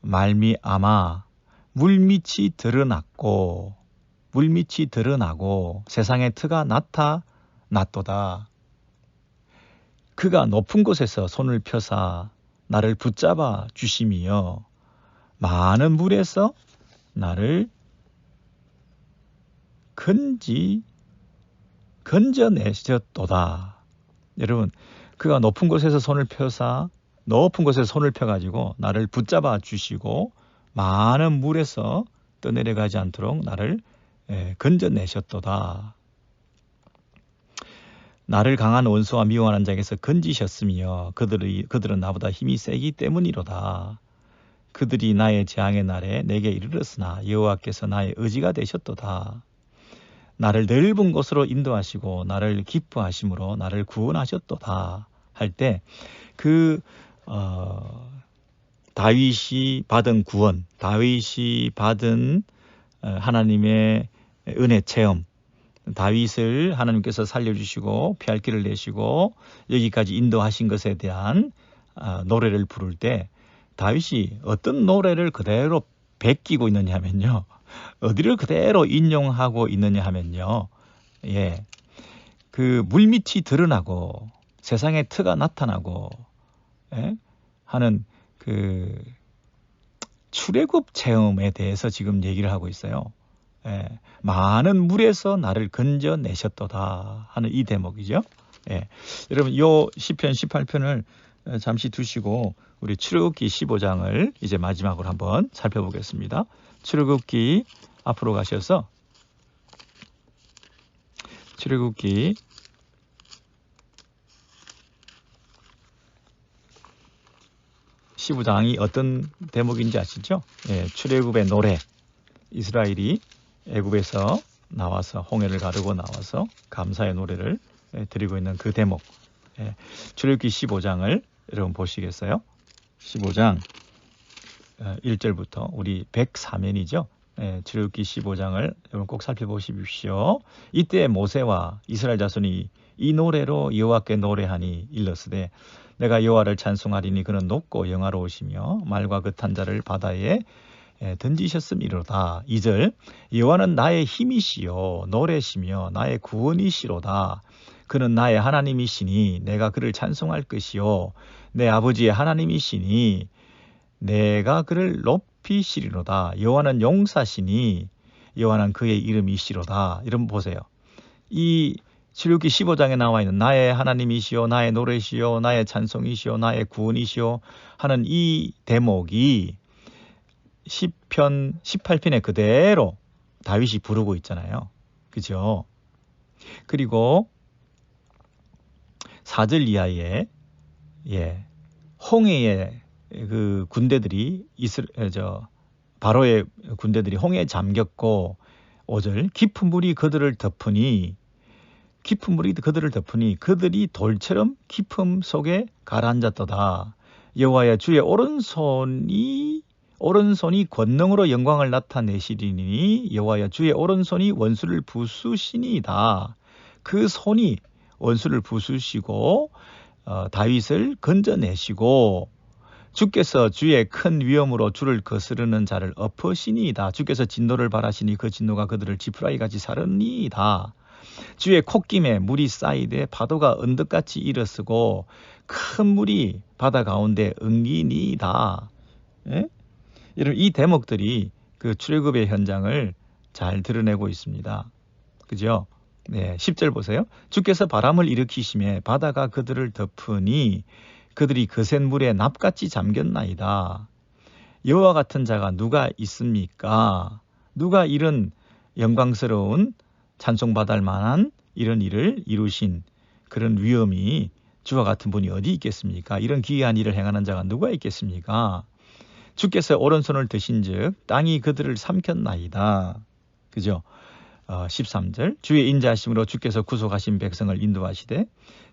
말미암아 물밑이 드러나고 세상의 트가 나타났도다. 그가 높은 곳에서 손을 펴사 나를 붙잡아 주심이여 많은 물에서 나를 건져내셨도다. 여러분, 그가 높은 곳에서 손을 펴가지고 나를 붙잡아 주시고 많은 물에서 떠내려가지 않도록 나를 건져내셨도다. 나를 강한 원수와 미워하는 자에게서 건지셨으며 그들은 나보다 힘이 세기 때문이로다. 그들이 나의 재앙의 날에 내게 이르렀으나 여호와께서 나의 의지가 되셨도다. 나를 넓은 곳으로 인도하시고 나를 기뻐하심으로 나를 구원하셨도다. 할 때 다윗이 받은 구원, 다윗이 받은 하나님의 은혜 체험, 다윗을 하나님께서 살려주시고 피할 길을 내시고 여기까지 인도하신 것에 대한 노래를 부를 때 다윗이 어떤 노래를 그대로 베끼고 있느냐 하면요. 어디를 그대로 인용하고 있느냐 하면요. 그 물밑이 드러나고 세상의 트가 나타나고 하는 그 출애굽 체험에 대해서 지금 얘기를 하고 있어요. 많은 물에서 나를 건져내셨도다 하는 이 대목이죠. 여러분 이 시편 18편을 잠시 두시고 우리 출애굽기 15장을 이제 마지막으로 한번 살펴보겠습니다. 출애굽기 앞으로 가셔서 출애굽기 15장이 어떤 대목인지 아시죠? 출애굽의 노래. 이스라엘이 애굽에서 나와서 홍해를 가르고 나와서 감사의 노래를 드리고 있는 그 대목. 출애굽기 15장을 여러분 보시겠어요? 15장 1절부터 우리 104면이죠. 출애굽기 15장을 여러분 꼭 살펴보십시오. 이때 모세와 이스라엘 자손이 이 노래로 여호와께 노래하니 일렀으되 내가 여호와를 찬송하리니 그는 높고 영화로우시며 말과 그탄 자를 바다에 던지셨음이로다. 2절 여호와는 나의 힘이시요 노래시며 나의 구원이시로다. 그는 나의 하나님이시니 내가 그를 찬송할 것이요 내 아버지의 하나님이시니 내가 그를 높이시리로다. 여호와는 용사시니 여호와는 그의 이름이시로다. 이름 보세요. 이 출애굽기 15장에 나와 있는 나의 하나님이시요 나의 노래시요 나의 찬송이시요 나의 구원이시요 하는 이 대목이 시편 18편에 그대로 다윗이 부르고 있잖아요. 그죠? 그리고 4절 이하에 홍해의 그 군대들이 바로의 군대들이 홍해에 잠겼고 5절 깊은 물이 그들을 덮으니 그들이 돌처럼 깊음 속에 가라앉았도다. 여호와의 주의 오른손이 권능으로 영광을 나타내시리니 여호와의 주의 오른손이 원수를 부수시니이다. 그 손이 원수를 부수시고 다윗을 건져내시고 주께서 주의 큰 위엄으로 주를 거스르는 자를 엎으시니이다. 주께서 진노를 발하시니 그 진노가 그들을 지푸라기같이 사르니이다. 주의 콧김에 물이 쌓이되 파도가 언덕같이 일어서고 큰 물이 바다 가운데 엉기니이다. 여러분 이 대목들이 그 출애굽의 현장을 잘 드러내고 있습니다. 그죠? 10절 보세요. 주께서 바람을 일으키심에 바다가 그들을 덮으니 그들이 거센 물에 납같이 잠겼나이다. 여호와 같은 자가 누가 있습니까? 누가 이런 영광스러운 찬송받을 만한 이런 일을 이루신 그런 위엄이 주와 같은 분이 어디 있겠습니까? 이런 기이한 일을 행하는 자가 누가 있겠습니까? 주께서 오른손을 드신즉 땅이 그들을 삼켰나이다. 그죠? 13절 주의 인자하심으로 주께서 구속하신 백성을 인도하시되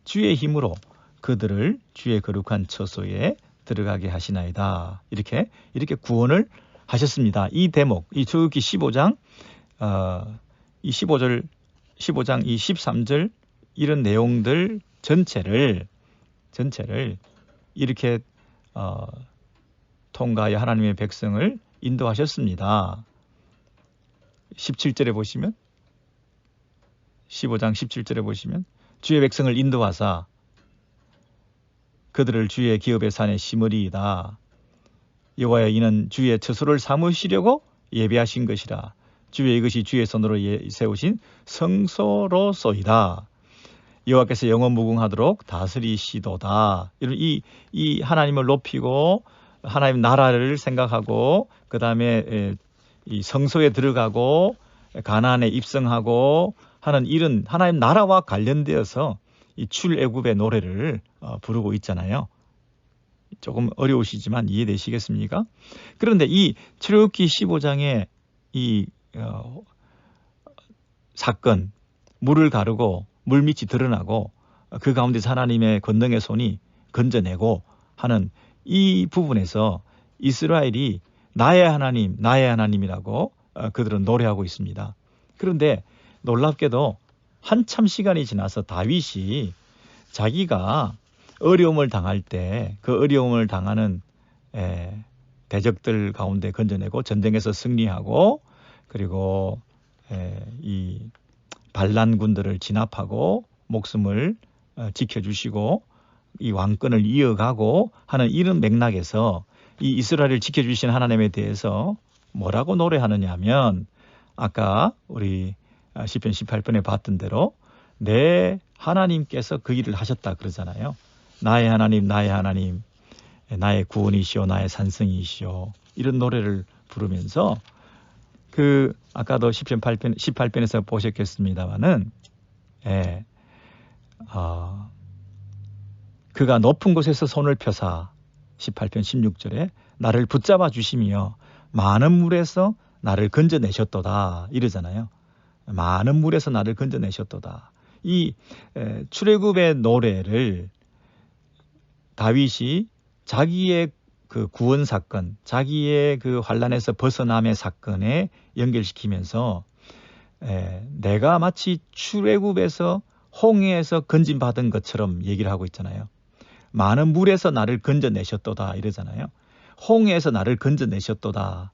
주의 힘으로 그들을 주의 거룩한 처소에 들어가게 하시나이다. 이렇게 구원을 하셨습니다. 이 대목, 이 출애굽기 15장 이 15장 이 13절 이런 내용들 전체를 이렇게 통과하여 하나님의 백성을 인도하셨습니다. 17절에 보시면 15장 17절에 보시면 주의 백성을 인도하사 그들을 주의 기업의 산에 심으리이다. 여호와여 이는 주의 처소를 삼으시려고 예비하신 것이라. 주의 이것이 주의 손으로 세우신 성소로소이다. 여호와께서 영원무궁하도록 다스리시도다. 이런 이 하나님을 높이고 하나님 나라를 생각하고 그 다음에 이 성소에 들어가고 가나안에 입성하고 하는 이런 하나님 나라와 관련되어서 이 출애굽의 노래를 부르고 있잖아요. 조금 어려우시지만 이해되시겠습니까? 그런데 이 출애굽기 15장의 이 사건, 물을 가르고 물밑이 드러나고 그 가운데서 하나님의 권능의 손이 건져내고 하는 이 부분에서 이스라엘이 나의 하나님, 나의 하나님이라고 그들은 노래하고 있습니다. 그런데 놀랍게도 한참 시간이 지나서 다윗이 자기가 어려움을 당할 때 그 어려움을 당하는 대적들 가운데 건져내고 전쟁에서 승리하고 그리고 이 반란군들을 진압하고 목숨을 지켜주시고 이 왕권을 이어가고 하는 이런 맥락에서 이 이스라엘을 지켜주신 하나님에 대해서 뭐라고 노래하느냐 하면 아까 우리 시편 18편에 봤던 대로 내 하나님께서 그 일을 하셨다 그러잖아요. 나의 하나님, 나의 하나님, 나의 구원이시오, 나의 산성이시오. 이런 노래를 부르면서 그 아까도 시편 18편에서 보셨겠습니다마는 그가 높은 곳에서 손을 펴사 18편 16절에 나를 붙잡아 주시며 많은 물에서 나를 건져내셨도다 이러잖아요. 많은 물에서 나를 건져내셨도다. 이 출애굽의 노래를 다윗이 자기의 그 구원 사건, 자기의 그 환란에서 벗어남의 사건에 연결시키면서 내가 마치 출애굽에서 홍해에서 건진받은 것처럼 얘기를 하고 있잖아요. 많은 물에서 나를 건져내셨도다 이러잖아요. 홍해에서 나를 건져내셨도다.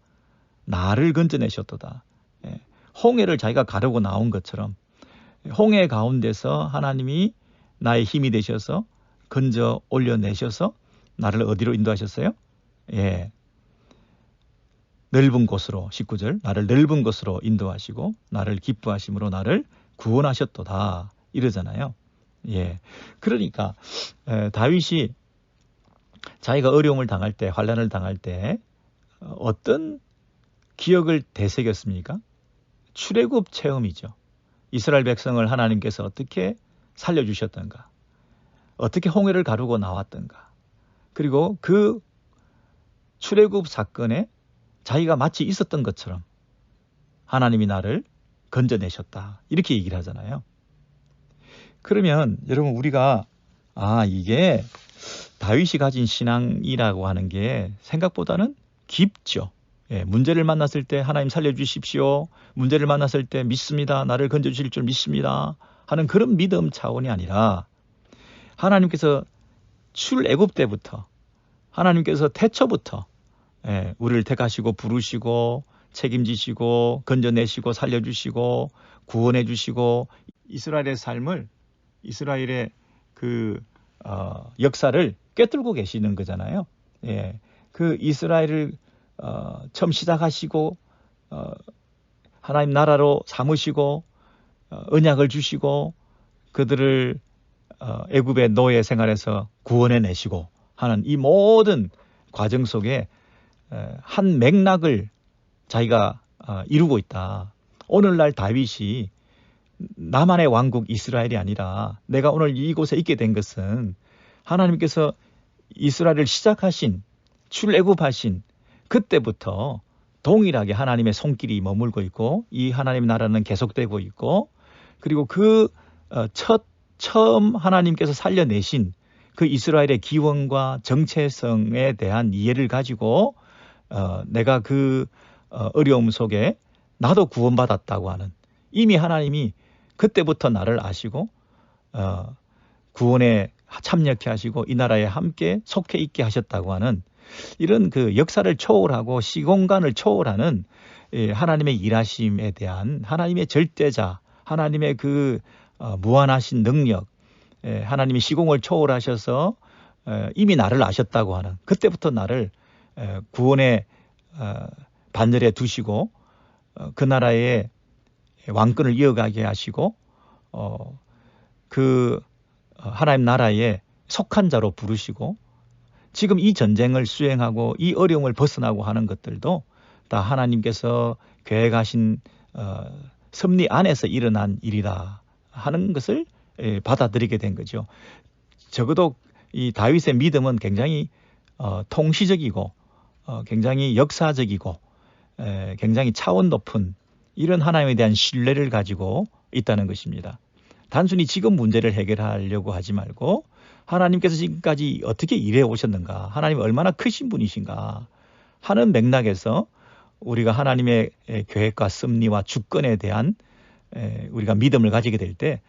나를 건져내셨도다. 홍해를 자기가 가르고 나온 것처럼 홍해 가운데서 하나님이 나의 힘이 되셔서 건져 올려내셔서 나를 어디로 인도하셨어요? 넓은 곳으로 19절 나를 넓은 곳으로 인도하시고 나를 기뻐하심으로 나를 구원하셨도다 이러잖아요. 그러니까 다윗이 자기가 어려움을 당할 때 환난을 당할 때 어떤 기억을 되새겼습니까? 출애굽 체험이죠. 이스라엘 백성을 하나님께서 어떻게 살려주셨던가, 어떻게 홍해를 가르고 나왔던가, 그리고 그 출애굽 사건에 자기가 마치 있었던 것처럼 하나님이 나를 건져내셨다 이렇게 얘기를 하잖아요. 그러면 여러분 우리가 이게 다윗이 가진 신앙이라고 하는 게 생각보다는 깊죠. 문제를 만났을 때 하나님 살려주십시오. 문제를 만났을 때 믿습니다. 나를 건져주실 줄 믿습니다. 하는 그런 믿음 차원이 아니라 하나님께서 출애굽 때부터 하나님께서 태초부터 우리를 택하시고 부르시고 책임지시고 건져내시고 살려주시고 구원해 주시고 이스라엘의 삶을 이스라엘의 그 역사를 꿰뚫고 계시는 거잖아요. 그 이스라엘을 처음 시작하시고 하나님 나라로 삼으시고 언약을 주시고 그들을 애굽의 노예 생활에서 구원해 내시고 하는 이 모든 과정 속에 한 맥락을 자기가 이루고 있다. 오늘날 다윗이 나만의 왕국 이스라엘이 아니라 내가 오늘 이곳에 있게 된 것은 하나님께서 이스라엘을 시작하신 출애굽하신 그때부터 동일하게 하나님의 손길이 머물고 있고 이 하나님의 나라는 계속되고 있고 그리고 처음 하나님께서 살려내신 그 이스라엘의 기원과 정체성에 대한 이해를 가지고 내가 어려움 속에 나도 구원받았다고 하는 이미 하나님이 그때부터 나를 아시고 구원에 참여케 하시고 이 나라에 함께 속해 있게 하셨다고 하는 이런 역사를 초월하고 시공간을 초월하는 하나님의 일하심에 대한 하나님의 절대자, 하나님의 무한하신 능력, 하나님이 시공을 초월하셔서 이미 나를 아셨다고 하는 그때부터 나를 구원의 반열에 두시고 그 나라의 왕권을 이어가게 하시고 하나님 나라에 속한 자로 부르시고 지금 이 전쟁을 수행하고 이 어려움을 벗어나고 하는 것들도 다 하나님께서 계획하신 섭리 안에서 일어난 일이다 하는 것을 받아들이게 된 거죠. 적어도 이 다윗의 믿음은 굉장히 통시적이고 굉장히 역사적이고 굉장히 차원 높은 이런 하나님에 대한 신뢰를 가지고 있다는 것입니다. 단순히 지금 문제를 해결하려고 하지 말고 하나님께서 지금까지 어떻게 일해 오셨는가, 하나님이 얼마나 크신 분이신가 하는 맥락에서 우리가 하나님의 계획과 섭리와 주권에 대한 우리가 믿음을 가지게 될 때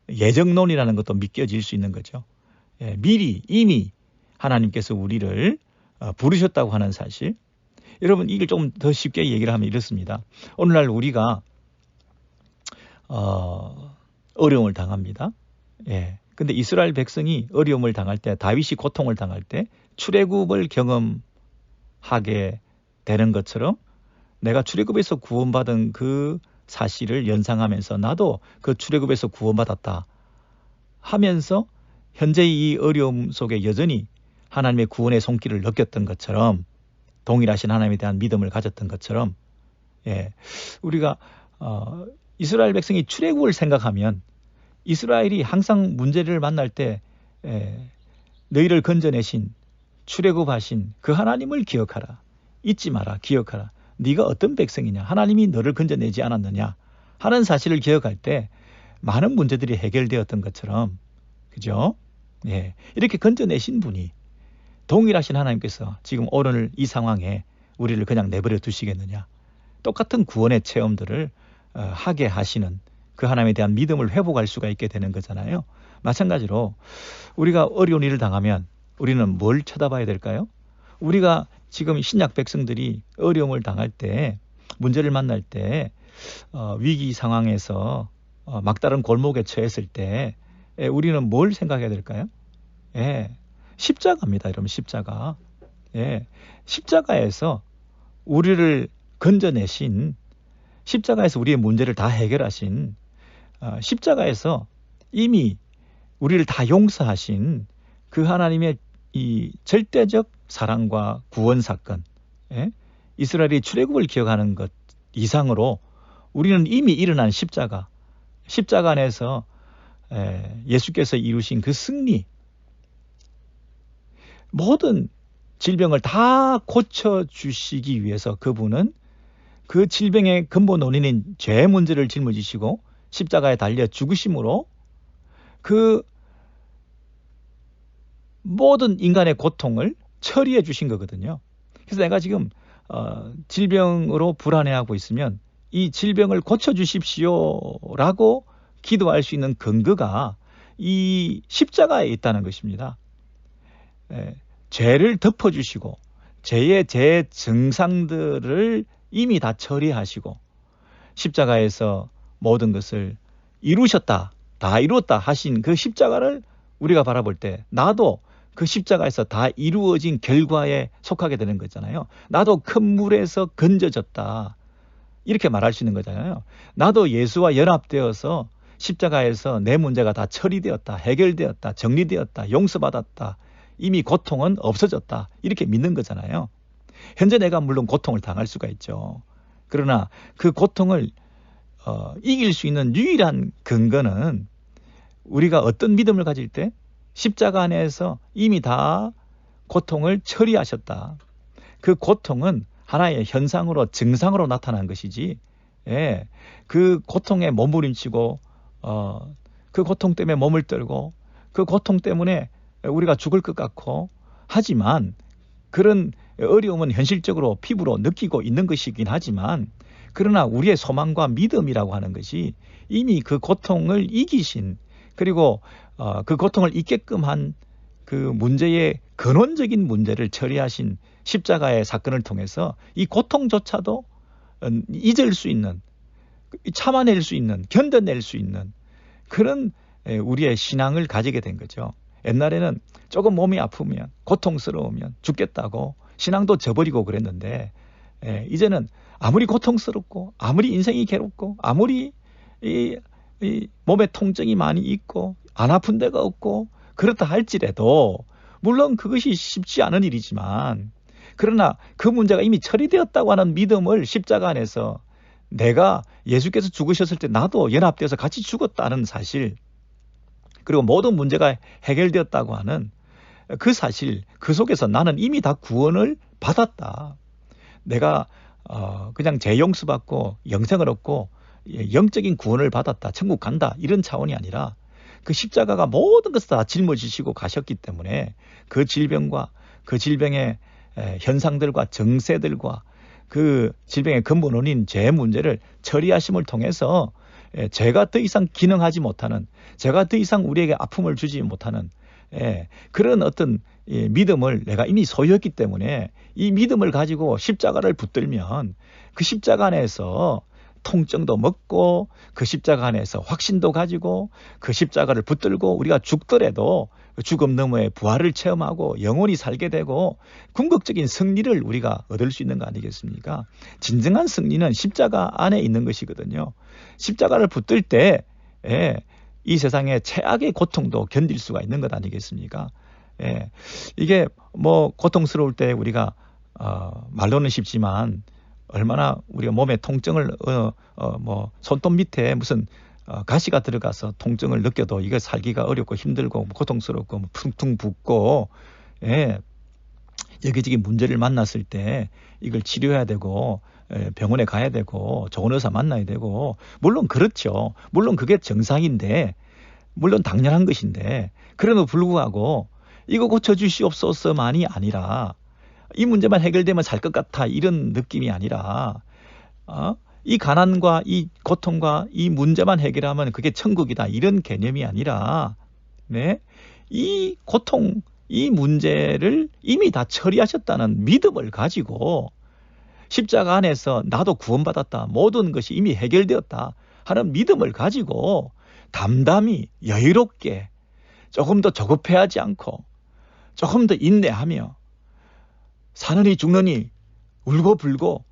예정론이라는 것도 믿겨질 수 있는 거죠. 미리 이미 하나님께서 우리를 부르셨다고 하는 사실. 여러분 이걸 좀 더 쉽게 얘기를 하면 이렇습니다. 오늘날 우리가 어려움을 당합니다. 근데 이스라엘 백성이 어려움을 당할 때, 다윗이 고통을 당할 때 출애굽을 경험하게 되는 것처럼 내가 출애굽에서 구원받은 그 사실을 연상하면서 나도 그 출애굽에서 구원받았다 하면서 현재 이 어려움 속에 여전히 하나님의 구원의 손길을 느꼈던 것처럼 동일하신 하나님에 대한 믿음을 가졌던 것처럼 우리가 이스라엘 백성이 출애굽을 생각하면 이스라엘이 항상 문제를 만날 때 너희를 건져내신 출애굽하신 그 하나님을 기억하라. 잊지 마라. 기억하라. 네가 어떤 백성이냐. 하나님이 너를 건져내지 않았느냐 하는 사실을 기억할 때 많은 문제들이 해결되었던 것처럼 그죠? 이렇게 건져내신 분이 동일하신 하나님께서 지금 오늘 이 상황에 우리를 그냥 내버려 두시겠느냐. 똑같은 구원의 체험들을 하게 하시는 그 하나님에 대한 믿음을 회복할 수가 있게 되는 거잖아요. 마찬가지로 우리가 어려운 일을 당하면 우리는 뭘 쳐다봐야 될까요? 우리가 지금 신약 백성들이 어려움을 당할 때, 문제를 만날 때, 위기 상황에서 막다른 골목에 처했을 때 우리는 뭘 생각해야 될까요? 십자가입니다. 여러분 십자가. 십자가에서 우리를 건져내신, 십자가에서 우리의 문제를 다 해결하신, 십자가에서 이미 우리를 다 용서하신 그 하나님의 이 절대적 사랑과 구원 사건, 이스라엘이 출애굽을 기억하는 것 이상으로 우리는 이미 일어난 십자가 안에서 예수께서 이루신 그 승리, 모든 질병을 다 고쳐주시기 위해서 그분은 그 질병의 근본 원인인 죄의 문제를 짊어지시고 십자가에 달려 죽으심으로 그 모든 인간의 고통을 처리해 주신 거거든요. 그래서 내가 지금 질병으로 불안해하고 있으면 이 질병을 고쳐주십시오라고 기도할 수 있는 근거가 이 십자가에 있다는 것입니다. 죄를 덮어주시고 제 증상들을 이미 다 처리하시고 십자가에서 모든 것을 이루셨다, 다 이루었다 하신 그 십자가를 우리가 바라볼 때 나도 그 십자가에서 다 이루어진 결과에 속하게 되는 거잖아요. 나도 큰 물에서 건져졌다, 이렇게 말할 수 있는 거잖아요. 나도 예수와 연합되어서 십자가에서 내 문제가 다 처리되었다, 해결되었다, 정리되었다, 용서받았다, 이미 고통은 없어졌다, 이렇게 믿는 거잖아요. 현재 내가 물론 고통을 당할 수가 있죠. 그러나 그 고통을 이길 수 있는 유일한 근거는 우리가 어떤 믿음을 가질 때 십자가 안에서 이미 다 고통을 처리하셨다. 그 고통은 하나의 현상으로 증상으로 나타난 것이지, 예, 그 고통에 몸부림치고 그 고통 때문에 몸을 떨고 그 고통 때문에 우리가 죽을 것 같고 하지만 그런 어려움은 현실적으로 피부로 느끼고 있는 것이긴 하지만 그러나 우리의 소망과 믿음이라고 하는 것이 이미 그 고통을 이기신 그리고 그 고통을 잊게끔 한 그 문제의 근원적인 문제를 처리하신 십자가의 사건을 통해서 이 고통조차도 잊을 수 있는, 참아낼 수 있는, 견뎌낼 수 있는 그런 우리의 신앙을 가지게 된 거죠. 옛날에는 조금 몸이 아프면 고통스러우면 죽겠다고 신앙도 저버리고 그랬는데 이제는 아무리 고통스럽고 아무리 인생이 괴롭고 아무리 이 몸에 통증이 많이 있고 안 아픈 데가 없고 그렇다 할지라도 물론 그것이 쉽지 않은 일이지만 그러나 그 문제가 이미 처리되었다고 하는 믿음을 십자가 안에서 내가 예수께서 죽으셨을 때 나도 연합되어서 같이 죽었다는 사실 그리고 모든 문제가 해결되었다고 하는 그 사실 그 속에서 나는 이미 다 구원을 받았다. 내가 그냥 재용서 받고 영생을 얻고 영적인 구원을 받았다. 천국 간다. 이런 차원이 아니라 그 십자가가 모든 것을 다 짊어지시고 가셨기 때문에 그 질병과 그 질병의 현상들과 정세들과 그 질병의 근본 원인 죄 문제를 처리하심을 통해서 죄가 더 이상 기능하지 못하는 죄가 더 이상 우리에게 아픔을 주지 못하는 그런 어떤 믿음을 내가 이미 소유했기 때문에 이 믿음을 가지고 십자가를 붙들면 그 십자가 안에서 통증도 먹고 그 십자가 안에서 확신도 가지고 그 십자가를 붙들고 우리가 죽더라도 죽음 너머의 부활을 체험하고 영원히 살게 되고 궁극적인 승리를 우리가 얻을 수 있는 거 아니겠습니까? 진정한 승리는 십자가 안에 있는 것이거든요. 십자가를 붙들 때 이 세상의 최악의 고통도 견딜 수가 있는 것 아니겠습니까? 이게 뭐 고통스러울 때 우리가 말로는 쉽지만 얼마나 우리가 몸에 통증을 뭐 손톱 밑에 무슨 가시가 들어가서 통증을 느껴도 이거 살기가 어렵고 힘들고 고통스럽고 퉁퉁 붓고 여기저기 문제를 만났을 때 이걸 치료해야 되고 병원에 가야 되고 좋은 의사 만나야 되고 물론 그렇죠. 물론 그게 정상인데 물론 당연한 것인데 그럼에도 불구하고 이거 고쳐주시옵소서만이 아니라 이 문제만 해결되면 살 것 같아 이런 느낌이 아니라 이 가난과 이 고통과 이 문제만 해결하면 그게 천국이다 이런 개념이 아니라 이 고통 이 문제를 이미 다 처리하셨다는 믿음을 가지고 십자가 안에서 나도 구원받았다 모든 것이 이미 해결되었다 하는 믿음을 가지고 담담히 여유롭게 조금 더 조급해하지 않고 조금 더 인내하며 사느니 죽느니 울고불고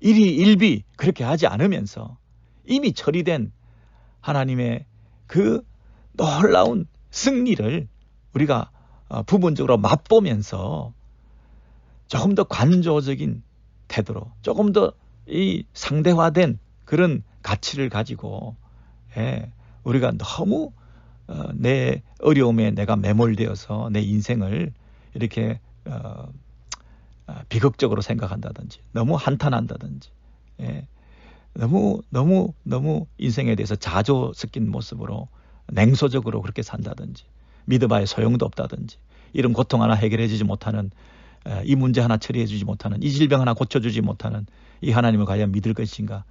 일희일비 그렇게 하지 않으면서 이미 처리된 하나님의 그 놀라운 승리를 우리가 부분적으로 맛보면서 조금 더 관조적인 태도로 조금 더 이 상대화된 그런 가치를 가지고 우리가 너무 내 어려움에 내가 매몰되어서 내 인생을 이렇게 비극적으로 생각한다든지 너무 한탄한다든지 너무 인생에 대해서 자조 섞인 모습으로 냉소적으로 그렇게 산다든지 믿어봐야 소용도 없다든지 이런 고통 하나 해결해 주지 못하는 이 문제 하나 처리해 주지 못하는 이 질병 하나 고쳐주지 못하는 이 하나님을 과연 믿을 것인가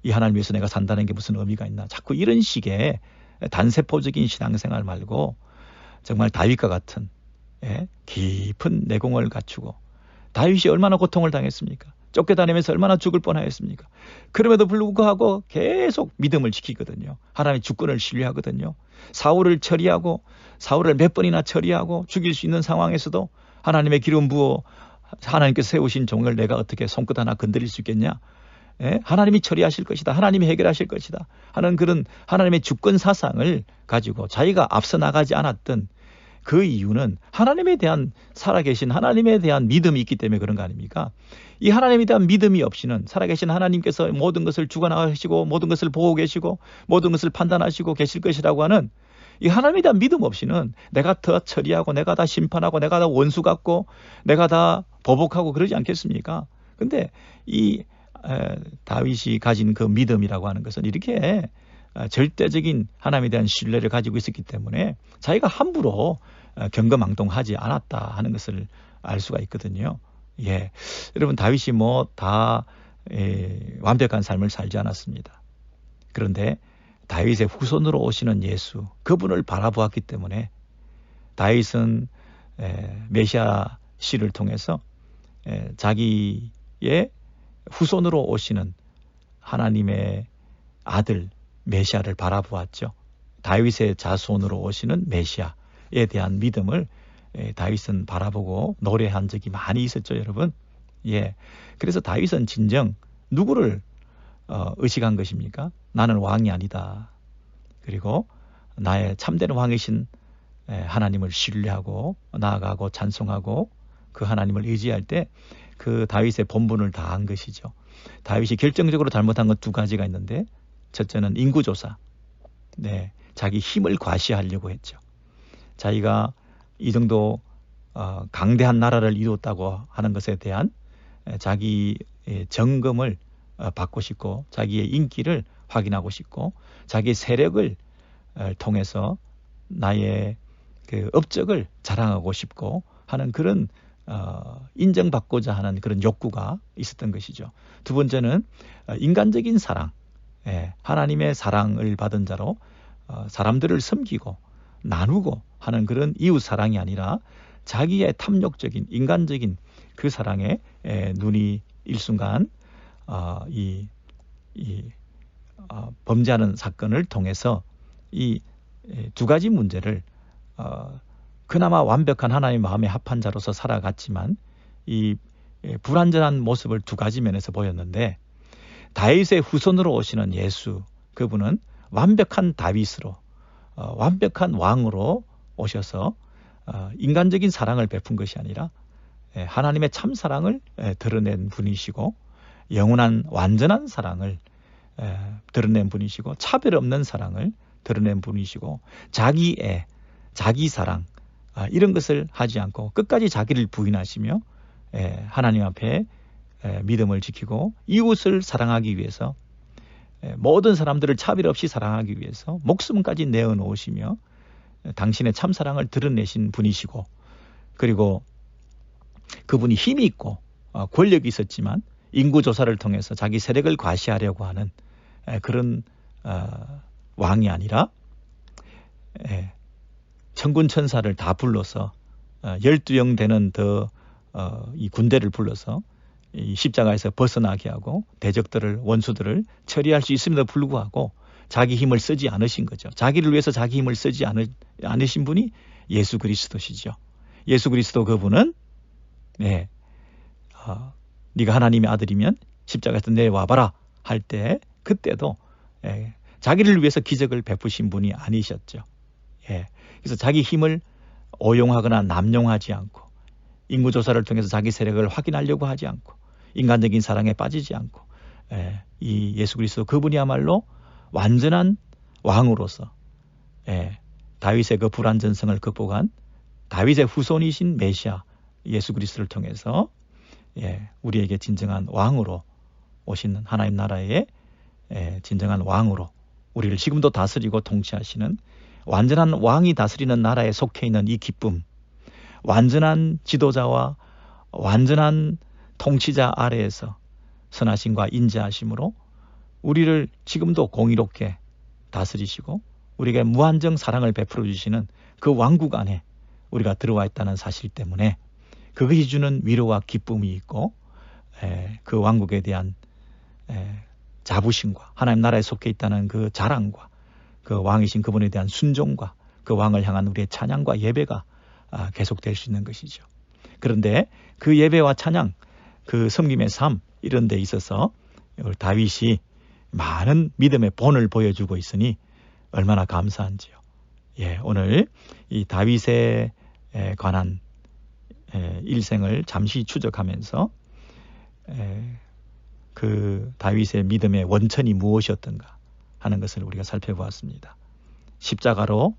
이 하나님 위해서 내가 산다는 게 무슨 의미가 있나 자꾸 이런 식의 단세포적인 신앙생활 말고 정말 다윗과 같은 깊은 내공을 갖추고 다윗이 얼마나 고통을 당했습니까? 쫓겨다니면서 얼마나 죽을 뻔하였습니까? 그럼에도 불구하고 계속 믿음을 지키거든요. 하나님의 주권을 신뢰하거든요. 사울을 처리하고 사울을 몇 번이나 처리하고 죽일 수 있는 상황에서도 하나님의 기름 부어 하나님께서 세우신 종을 내가 어떻게 손끝 하나 건드릴 수 있겠냐? 하나님이 처리하실 것이다. 하나님이 해결하실 것이다. 하는 그런 하나님의 주권 사상을 가지고 자기가 앞서 나가지 않았던 그 이유는 하나님에 대한 살아계신 하나님에 대한 믿음이 있기 때문에 그런 거 아닙니까? 이 하나님에 대한 믿음이 없이는 살아계신 하나님께서 모든 것을 주관하시고 모든 것을 보고 계시고 모든 것을 판단하시고 계실 것이라고 하는 이 하나님에 대한 믿음 없이는 내가 다 처리하고 내가 다 심판하고 내가 다 원수 같고 내가 다 보복하고 그러지 않겠습니까? 근데 이 다윗이 가진 그 믿음이라고 하는 것은 이렇게 절대적인 하나님에 대한 신뢰를 가지고 있었기 때문에 자기가 함부로 경거망동하지 않았다 하는 것을 알 수가 있거든요. 예, 여러분 다윗이 뭐 다 완벽한 삶을 살지 않았습니다. 그런데 다윗의 후손으로 오시는 예수, 그분을 바라보았기 때문에 다윗은 메시아 씨를 통해서 자기의 후손으로 오시는 하나님의 아들 메시아를 바라보았죠. 다윗의 자손으로 오시는 메시아에 대한 믿음을 다윗은 바라보고 노래한 적이 많이 있었죠, 여러분. 예, 그래서 다윗은 진정 누구를 의식한 것입니까? 나는 왕이 아니다. 그리고 나의 참된 왕이신 하나님을 신뢰하고 나아가고 찬송하고 그 하나님을 의지할 때 그 다윗의 본분을 다한 것이죠. 다윗이 결정적으로 잘못한 건 두 가지가 있는데, 첫째는 인구조사. 네, 자기 힘을 과시하려고 했죠. 자기가 이 정도 강대한 나라를 이뤘다고 하는 것에 대한 자기 점검을 받고 싶고, 자기의 인기를 확인하고 싶고, 자기의 세력을 통해서 나의 그 업적을 자랑하고 싶고 하는 그런 인정받고자 하는 그런 욕구가 있었던 것이죠. 두 번째는 인간적인 사랑, 하나님의 사랑을 받은 자로 사람들을 섬기고 나누고 하는 그런 이웃 사랑이 아니라 자기의 탐욕적인 인간적인 그 사랑에 눈이 일순간 범죄하는 사건을 통해서 이 두 가지 문제를 그나마 완벽한 하나님의 마음에 합한 자로서 살아갔지만 이 불완전한 모습을 두 가지 면에서 보였는데, 다윗의 후손으로 오시는 예수, 그분은 완벽한 다윗으로 완벽한 왕으로 오셔서 인간적인 사랑을 베푼 것이 아니라 하나님의 참 사랑을 드러낸 분이시고, 영원한 완전한 사랑을 드러낸 분이시고, 차별 없는 사랑을 드러낸 분이시고, 자기애, 자기 사랑 이런 것을 하지 않고 끝까지 자기를 부인하시며 하나님 앞에 믿음을 지키고 이웃을 사랑하기 위해서, 모든 사람들을 차별 없이 사랑하기 위해서 목숨까지 내어놓으시며 당신의 참사랑을 드러내신 분이시고, 그리고 그분이 힘이 있고 권력이 있었지만 인구조사를 통해서 자기 세력을 과시하려고 하는 그런 왕이 아니라 천군 천사를 다 불러서 12영 되는 이 군대를 불러서 이 십자가에서 벗어나게 하고 대적들을, 원수들을 처리할 수 있음에도 불구하고 자기 힘을 쓰지 않으신 거죠. 자기를 위해서 자기 힘을 쓰지 않으신 분이 예수 그리스도시죠. 예수 그리스도 그분은 네가 하나님의 아들이면 십자가에서 내려와봐라 할 때 그때도 자기를 위해서 기적을 베푸신 분이 아니셨죠. 그래서 자기 힘을 오용하거나 남용하지 않고, 인구조사를 통해서 자기 세력을 확인하려고 하지 않고, 인간적인 사랑에 빠지지 않고, 이 예수 그리스도 그분이야말로 완전한 왕으로서 다윗의 그 불완전성을 극복한 다윗의 후손이신 메시아 예수 그리스도를 통해서 우리에게 진정한 왕으로 오시는, 하나님 나라의 진정한 왕으로 우리를 지금도 다스리고 통치하시는 완전한 왕이 다스리는 나라에 속해 있는 이 기쁨, 완전한 지도자와 완전한 통치자 아래에서 선하심과 인자하심으로 우리를 지금도 공의롭게 다스리시고 우리에게 무한정 사랑을 베풀어 주시는 그 왕국 안에 우리가 들어와 있다는 사실 때문에 그것이 주는 위로와 기쁨이 있고, 그 왕국에 대한 자부심과 하나님 나라에 속해 있다는 그 자랑과 그 왕이신 그분에 대한 순종과 그 왕을 향한 우리의 찬양과 예배가 계속될 수 있는 것이죠. 그런데 그 예배와 찬양, 그 섬김의 삶 이런 데 있어서 다윗이 많은 믿음의 본을 보여주고 있으니 얼마나 감사한지요. 오늘 이 다윗에 관한 일생을 잠시 추적하면서 그 다윗의 믿음의 원천이 무엇이었던가 하는 것을 우리가 살펴보았습니다. 십자가로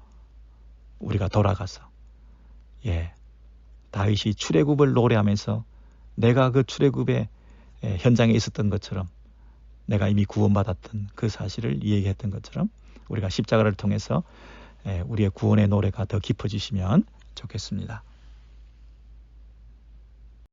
우리가 돌아가서 다윗이 출애굽을 노래하면서 내가 그 출애굽의 현장에 있었던 것처럼 내가 이미 구원받았던 그 사실을 이야기했던 것처럼 우리가 십자가를 통해서 우리의 구원의 노래가 더 깊어지시면 좋겠습니다.